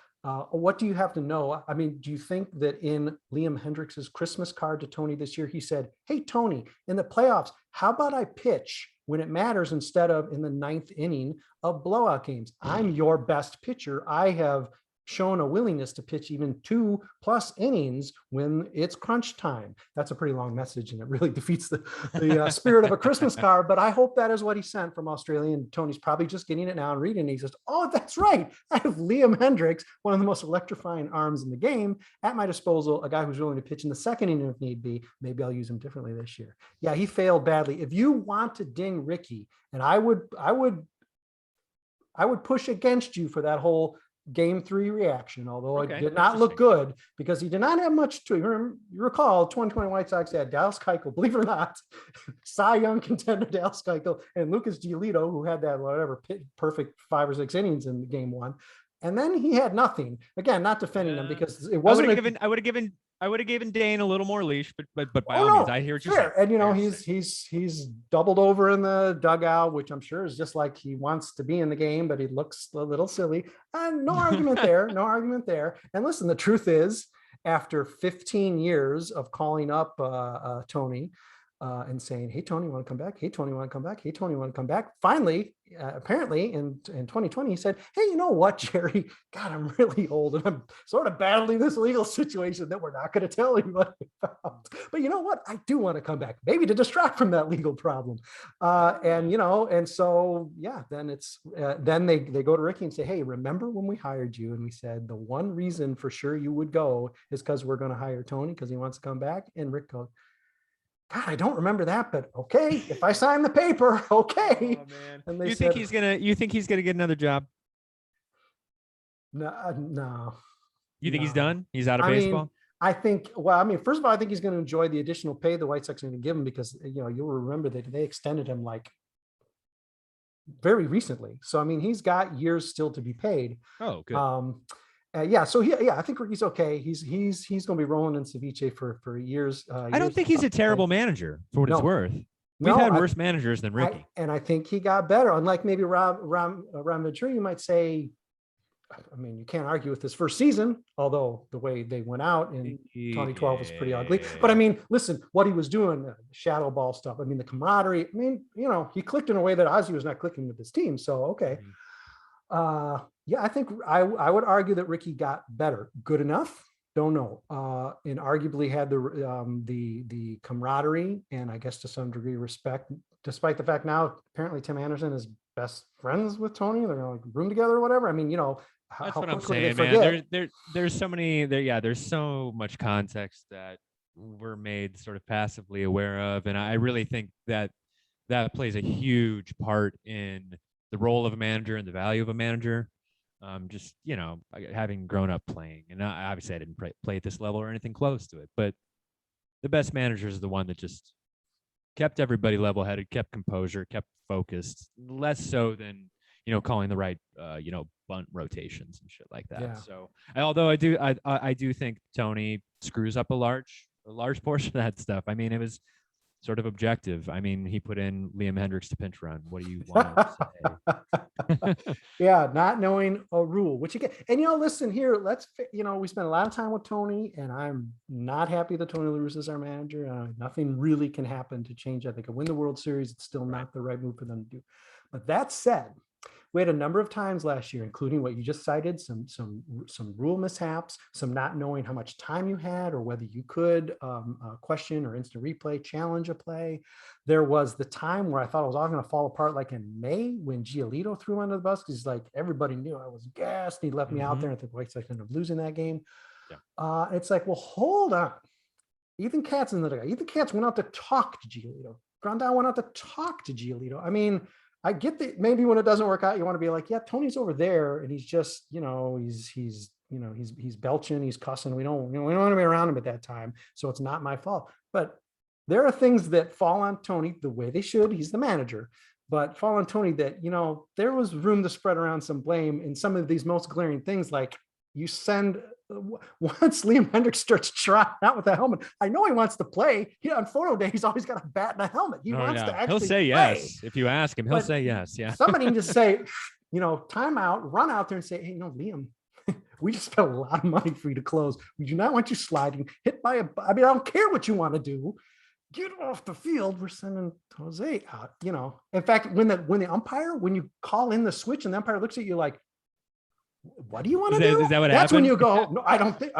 what do you have to know? I mean, do you think that in Liam Hendricks's Christmas card to Tony this year, he said, "Hey, Tony, in the playoffs, how about I pitch when it matters instead of in the 9th inning of blowout games? I'm your best pitcher. I have shown a willingness to pitch even 2+ innings when it's crunch time." That's a pretty long message, and it really defeats the spirit of a Christmas card. But I hope that is what he sent from Australia. And Tony's probably just getting it now and reading it. He says, "Oh, that's right. I have Liam Hendricks, one of the most electrifying arms in the game, at my disposal. A guy who's willing to pitch in the 2nd inning if need be. Maybe I'll use him differently this year." Yeah, he failed badly. If you want to ding Ricky, and I would push against you for that whole Game 3 reaction, although it did not look good because he did not have much to. You recall 2020 White Sox had Dallas Keuchel, believe it or not, Cy Young contender Dallas Keuchel, and Lucas Giolito, who had that perfect 5 or 6 innings in Game 1. And then he had nothing. Again, not defending him because it wasn't. I would have given Dane a little more leash, but by all means, I hear what you're saying. And he's doubled over in the dugout, which I'm sure is just like he wants to be in the game, but he looks a little silly. And no argument there, no argument there. And listen, the truth is, after 15 years of calling up Tony, and saying, "Hey, Tony, you want to come back? Hey, Tony, you want to come back? Hey, Tony, you want to come back?" Finally, apparently in 2020, he said, "Hey, you know what, Jerry? God, I'm really old and I'm sort of battling this legal situation that we're not going to tell anybody about. But you know what? I do want to come back, maybe to distract from that legal problem." And so, yeah, then they go to Ricky and say, "Hey, remember when we hired you and we said the one reason for sure you would go is because we're going to hire Tony because he wants to come back?" And Rick goes, "God, I don't remember that, but okay, if I sign the paper, okay." Oh man. And they You said, think he's gonna get another job? "No, no, You think he's no." done? He's out of I mean, baseball? first of all, I think he's going to enjoy the additional pay the White Sox are going to give him because, you'll remember that they extended him like very recently. So, I mean, he's got years still to be paid. Oh, good. I think Ricky's okay. He's going to be rolling in ceviche for years. I don't think he's a terrible manager for what it's No. worth. No, We've had worse managers than Ricky. I think he got better. Unlike maybe Ram Ventura, you might say. I mean, you can't argue with his first season, although the way they went out in 2012 was pretty ugly. But I mean, listen, what he was doing, shadow ball stuff. I mean, the camaraderie. I mean, he clicked in a way that Ozzie was not clicking with his team. So, okay. I think I would argue that Ricky got better. Good enough? Don't know. And arguably had the camaraderie and I guess to some degree respect, despite the fact now apparently Tim Anderson is best friends with Tony. They're going to room together or whatever. I mean, That's what I'm saying, man. There's so much context that we're made sort of passively aware of, and I really think that plays a huge part in the role of a manager and the value of a manager. Just having grown up playing, and obviously I didn't play at this level or anything close to it, but the best manager is the one that just kept everybody level-headed, kept composure, kept focused, less so than calling the right bunt rotations and shit like that. Yeah. So although I do think Tony screws up a large portion of that stuff. I mean, it was sort of objective. I mean, he put in Liam Hendricks to pinch run. What do you want to say? Yeah, not knowing a rule, which again, and listen here, we spent a lot of time with Tony, and I'm not happy that Tony La Russa is our manager. Nothing really can happen to change that. They could win the World Series. It's still not the right move for them to do. But that said, we had a number of times last year, including what you just cited, some rule mishaps, some not knowing how much time you had or whether you could question or instant replay challenge a play. There was the time where I thought it was all going to fall apart, like in May when Giolito threw under the bus because like everybody knew I was gassed. And he left me out there, and I think White Sox ended up losing that game. Yeah. It's like, well, hold on. Ethan Katz and the guy. Ethan Katz went out to talk to Giolito. Grandal went out to talk to Giolito. I mean, I get that maybe when it doesn't work out, you want to be like, yeah, Tony's over there and he's just, he's belching, he's cussing. We don't want to be around him at that time. So it's not my fault. But there are things that fall on Tony the way they should. He's the manager, but fall on Tony that, there was room to spread around some blame in some of these most glaring things. Like you send once Liam Hendricks starts trotting out with a helmet, I know he wants to play. On photo day, he's always got a bat and a helmet. He wants to actually He'll say play. yes. If you ask him, he'll say yes. Yeah. Somebody can just say, time out, run out there and say, hey, Liam, we just spent a lot of money for you to close. We do not want you sliding, hit by I don't care what you want to do. Get off the field. We're sending Jose out, In fact, when you call in the switch and the umpire looks at you like, what do you want to do? Is that what That's happened? when you go, no, I don't think,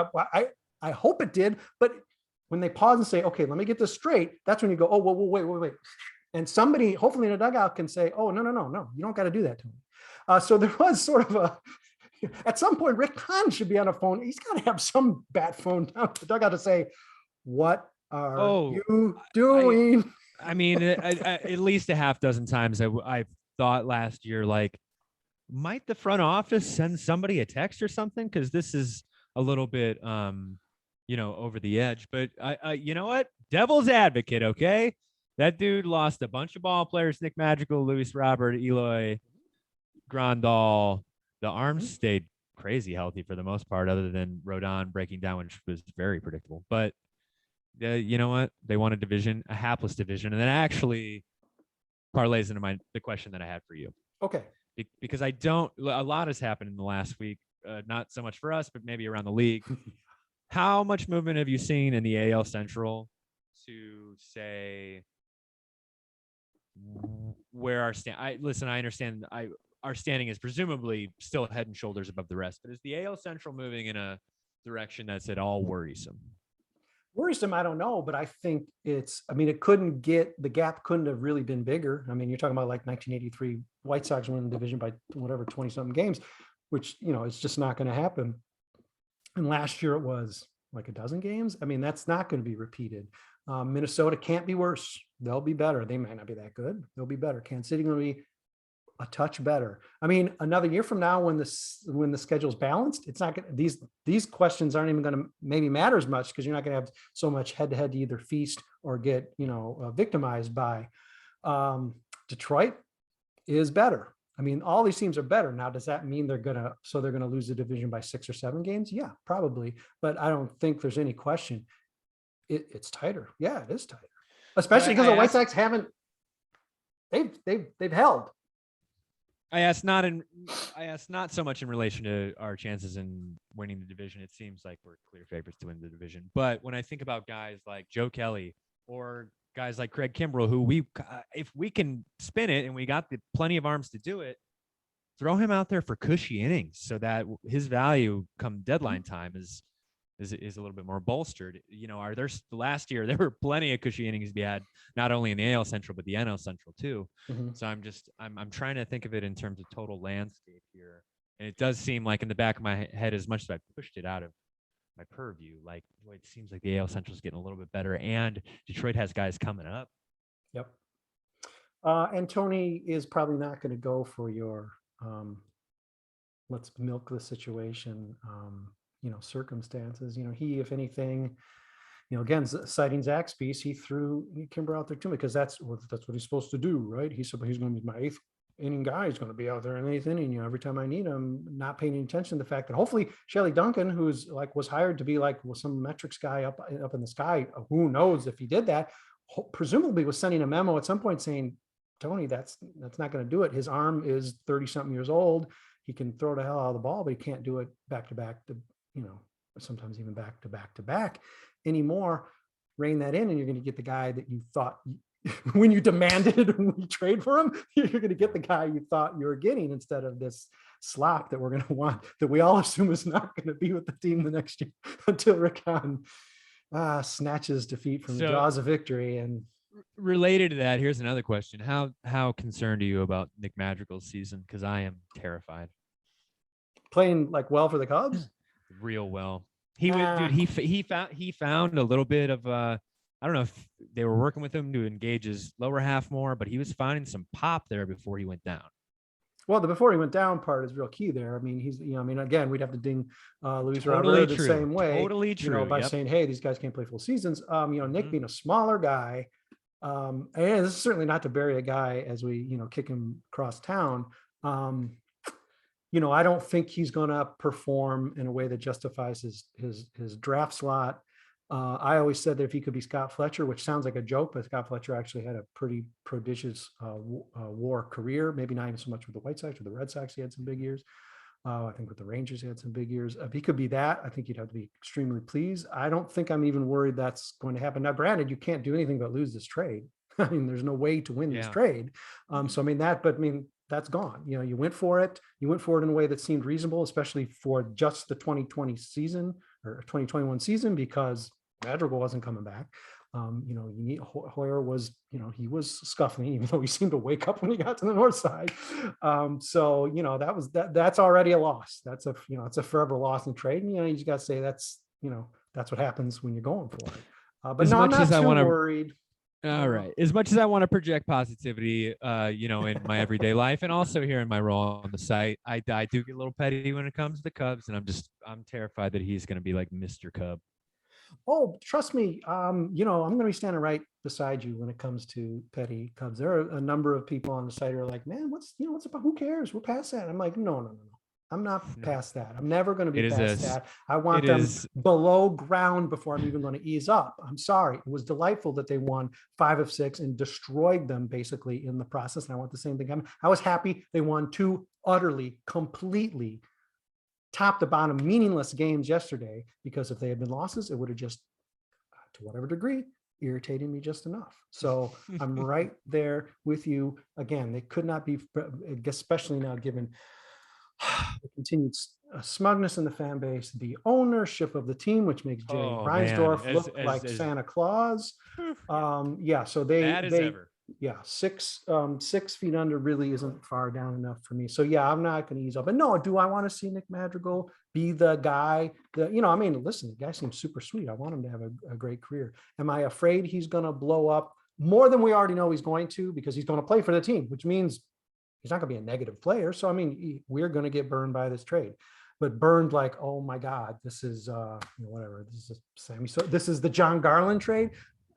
I hope it did. But when they pause and say, okay, let me get this straight, that's when you go, oh, well, wait. And somebody, hopefully in a dugout, can say, oh, no, you don't got to do that to me. So there was sort of at some point, Rick Hahn should be on a phone. He's got to have some bat phone down to the dugout to say, what are you doing? I mean, at least a half dozen times I thought last year, like, might the front office send somebody a text or something? Because this is a little bit, over the edge. But you know what? Devil's advocate, okay? That dude lost a bunch of ball players: Nick Magical, Luis Robert, Eloy, Grandal. The arms stayed crazy healthy for the most part, other than Rodon breaking down, which was very predictable. But you know what? They won a hapless division, and then actually parlays into the question that I had for you. Okay. Because a lot has happened in the last week, not so much for us, but maybe around the league. How much movement have you seen in the AL Central to say where our I understand our standing is presumably still head and shoulders above the rest, but is the AL Central moving in a direction that's at all worrisome? Worrisome, I don't know, but I think I mean, the gap couldn't have really been bigger. I mean, you're talking about like 1983 White Sox winning the division by whatever, 20 something games, which, it's just not going to happen. And last year it was like a dozen games. I mean, that's not going to be repeated. Minnesota can't be worse. They'll be better. They might not be that good. They'll be better. Kansas City going to be a touch better. I mean, another year from now, when the schedule's balanced, it's not going to, these questions aren't even going to maybe matter as much, because you're not going to have so much head to head to either feast or get, victimized by. Detroit is better. I mean, all these teams are better. Now, does that mean they're going to lose the division by 6 or 7 games? Yeah, probably. But I don't think there's any question. It's tighter. Yeah, it is tighter. Especially because the White Sox haven't, they've held. I asked not so much in relation to our chances in winning the division. It seems like we're clear favorites to win the division. But when I think about guys like Joe Kelly or guys like Craig Kimbrell, who if we can spin it and we got plenty of arms to do it, throw him out there for cushy innings so that his value come deadline time is a little bit more bolstered. Last year there were plenty of cushy innings to be had, not only in the AL Central but the NL Central too. Mm-hmm. So I'm trying to think of it in terms of total landscape here, and it does seem like in the back of my head, as much as I pushed it out of my purview, like it seems like the AL Central is getting a little bit better, and Detroit has guys coming up. Yep. And Tony is probably not going to go for your let's milk the situation circumstances. He, if anything, again, citing Zach's piece, he threw Kimbrell out there too, because that's what he's supposed to do, right? He's going to be my 8th inning guy. He's going to be out there in the 8th inning, every time I need him, not paying any attention to the fact that hopefully Shelley Duncan, who's was hired to be some metrics guy up in the sky, who knows if he did that, presumably was sending a memo at some point saying, Tony, that's not going to do it. His arm is 30 something years old. He can throw the hell out of the ball, but he can't do it back to back sometimes even back to back to back anymore. Rein that in, and you're going to get the guy that you thought when you demanded when you trade for him, you're going to get the guy you thought you were getting, instead of this slop that we're going to want, that we all assume is not going to be with the team the next year until Rick Hahn snatches defeat from the jaws of victory. And related to that, here's another question: How concerned are you about Nick Madrigal's season? Because I am terrified. Playing well for the Cubs. Real well. He found a little bit of I don't know if they were working with him to engage his lower half more, but he was finding some pop there before he went down. Well, the before he went down part is real key there. I mean, he's again, we'd have to ding Luis Robert the same way. Totally true. By saying, hey, these guys can't play full seasons. Nick being a smaller guy, and this is certainly not to bury a guy as we kick him across town. I don't think he's going to perform in a way that justifies his draft slot. I always said that if he could be Scott Fletcher, which sounds like a joke, but Scott Fletcher actually had a pretty prodigious WAR career. Maybe not even so much with the White Sox or the Red Sox. He had some big years. I think with the Rangers, he had some big years. If he could be that, I think you'd have to be extremely pleased. I don't think I'm even worried that's going to happen. Now, granted, you can't do anything but lose this trade. I mean, there's no way to win this trade. That's gone. You went for it. You went for it in a way that seemed reasonable, especially for just the 2020 season or 2021 season, because Madrigal wasn't coming back. Hoyer was, he was scuffling, even though he seemed to wake up when he got to the north side. That's already a loss. That's a forever loss in trade. And, you just got to say that's what happens when you're going for it. But no, I'm not too worried. All right. As much as I want to project positivity, in my everyday life, and also here in my role on the site, I do get a little petty when it comes to the Cubs, and I'm terrified that he's going to be like Mr. Cub. Oh, trust me. I'm going to be standing right beside you when it comes to petty Cubs. There are a number of people on the site who are like, man, what's about? Who cares? We're past that. I'm like, no. I'm not past that. I'm never going to be past that. I want them below ground before I'm even going to ease up. I'm sorry. It was delightful that they won 5 of 6 and destroyed them basically in the process. And I want the same thing. I was happy they won 2 utterly, completely top to bottom meaningless games yesterday, because if they had been losses, it would have just, to whatever degree, irritating me just enough. So I'm right there with you. Again, they could not be, especially now given the continued smugness in the fan base, the ownership of the team, which makes Jay Reinsdorf look like Santa Claus. Yeah, so bad as ever. Yeah, 6 feet under really isn't far down enough for me. So yeah, I'm not going to ease up. And no, do I want to see Nick Madrigal be the guy that, I mean, listen, the guy seems super sweet. I want him to have a great career. Am I afraid he's going to blow up more than we already know he's going to, because he's going to play for the team, which means he's not going to be a negative player. So, I mean, we're going to get burned by this trade, but burned like, oh my God, this is whatever. This is Sammy. So this is the John Garland trade.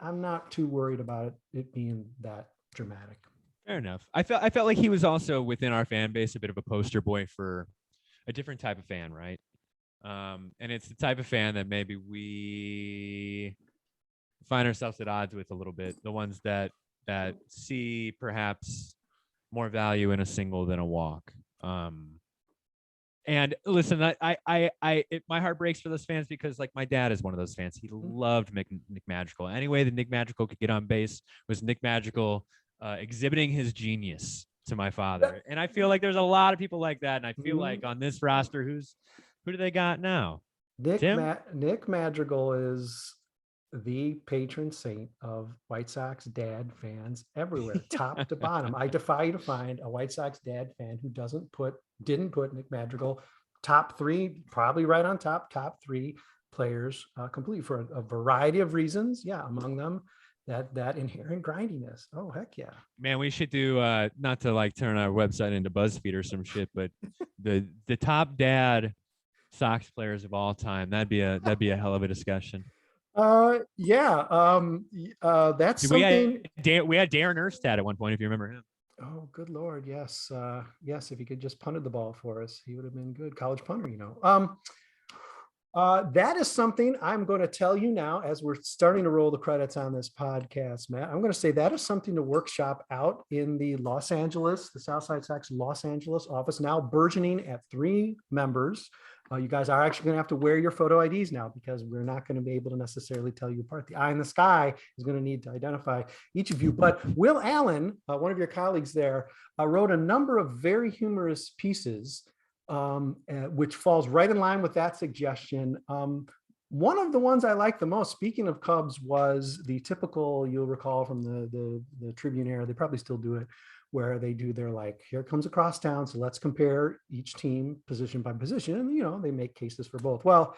I'm not too worried about it being that dramatic. Fair enough. I felt like he was also within our fan base a bit of a poster boy for a different type of fan, right? And it's the type of fan that maybe we find ourselves at odds with a little bit. The ones that see perhaps more value in a single than a walk. And listen, my heart breaks for those fans, because like my dad is one of those fans. He loved Nick Madrigal. Any way that Nick Madrigal could get on base was Nick Madrigal exhibiting his genius to my father. And I feel like there's a lot of people like that. And I feel like on this roster, who do they got now? Nick Madrigal is the patron saint of White Sox dad fans everywhere, top to bottom. I defy you to find a White Sox dad fan who didn't put Nick Madrigal top three, probably right on top three players complete for a variety of reasons. Yeah, among them that inherent grindiness. Oh heck yeah, man! We should do not to like turn our website into BuzzFeed or some shit, but the top dad Sox players of all time. That'd be a hell of a discussion. That's something. We had Darren Erstad at one point, if you remember him. Oh, good Lord. Yes. Yes. If he could just punted the ball for us, he would have been good college punter, that is something I'm going to tell you now, as we're starting to roll the credits on this podcast, Matt. I'm going to say that is something to workshop out in the the Southside Sox Los Angeles office, now burgeoning at 3 members. You guys are actually going to have to wear your photo IDs now, because we're not going to be able to necessarily tell you apart. The eye in the sky is going to need to identify each of you. But Will Allen, one of your colleagues there, wrote a number of very humorous pieces, which falls right in line with that suggestion. One of the ones I like the most, speaking of Cubs, was the typical, you'll recall from the Tribune era, they probably still do it, where they do their like, here comes a Crosstown, so let's compare each team position by position. And, they make cases for both. Well,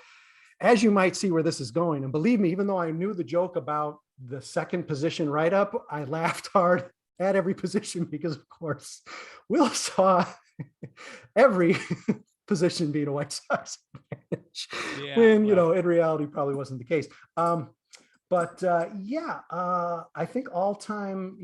as you might see where this is going, and believe me, even though I knew the joke about the second position write-up, I laughed hard at every position, because of course, Will saw every position being a White Sox advantage, when, in reality probably wasn't the case. I think all-time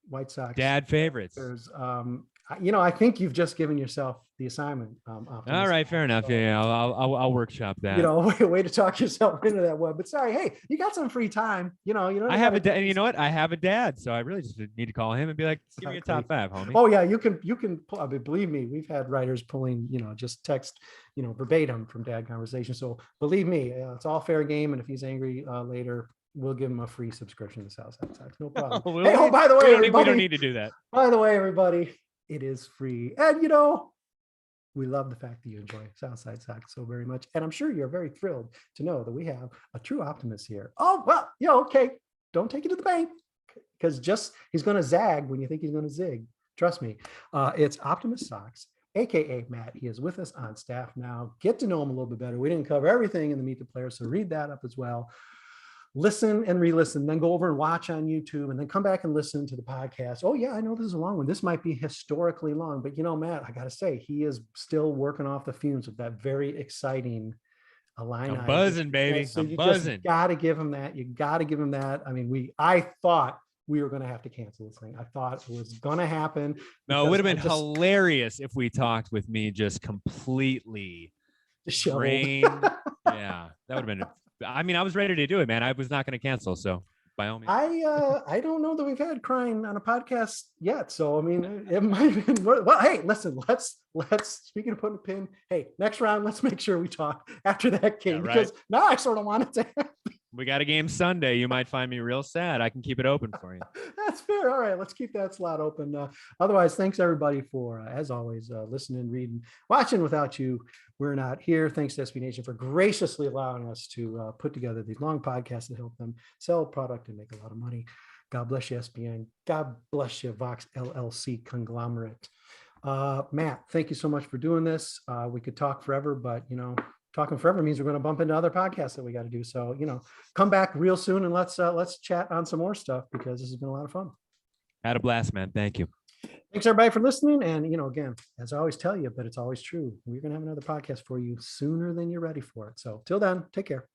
White Sox dad favorites. I think you've just given yourself the assignment. All right, fair enough. Yeah, I'll workshop that. Way to talk yourself into that one. But sorry, hey, you got some free time. I have a dad. You know what? I have a dad, so I really just need to call him and be like, "Give me a top 5, homie." Oh yeah, you can. I mean, believe me, we've had writers pulling, just text, verbatim from dad conversations. So believe me, it's all fair game. And if he's angry later, we'll give him a free subscription to Southside Sox. No problem. Hey, by the way, we don't need to do that. By the way, everybody, it is free. And, we love the fact that you enjoy Southside Sox so very much. And I'm sure you're very thrilled to know that we have a true optimist here. Oh, well, okay. Don't take it to the bank, because he's going to zag when you think he's going to zig. Trust me. It's Optimist Sox, AKA Matt. He is with us on staff now. Get to know him a little bit better. We didn't cover everything in the Meet the Player, so read that up as well. Listen and re-listen, then go over and watch on YouTube, and then come back and listen to the podcast. Oh yeah, I know this is a long one. This might be historically long, but Matt, I got to say, he is still working off the fumes of that very exciting Illini. I'm buzzing, baby. So I'm you buzzing. Just got to give him that. You got to give him that. I mean, I thought we were going to have to cancel this thing. I thought it was going to happen. No, it would have been hilarious if we talked with me just completely drained. Yeah, that would have been. I mean, I was ready to do it, man. I was not going to cancel, so by all means. I don't know that we've had crying on a podcast yet, so I mean, it might have been. Well, hey, listen, let's speaking of putting a pin. Hey, next round, let's make sure we talk after that game, because now I sort of want it to happen. We got a game Sunday. You might find me real sad. I can keep it open for you. That's fair. All right, let's keep that slot open. Otherwise, thanks everybody for, as always, listening, reading, watching. Without you, we're not here. Thanks to SB Nation for graciously allowing us to put together these long podcasts that help them sell product and make a lot of money. God bless you, SBN. God bless you, Vox LLC conglomerate. Matt, thank you so much for doing this. We could talk forever, but talking forever means we're going to bump into other podcasts that we got to do. So, come back real soon and let's chat on some more stuff, because this has been a lot of fun. Had a blast, man. Thank you. Thanks everybody for listening. And, again, as I always tell you, but it's always true, we're going to have another podcast for you sooner than you're ready for it. So till then, take care.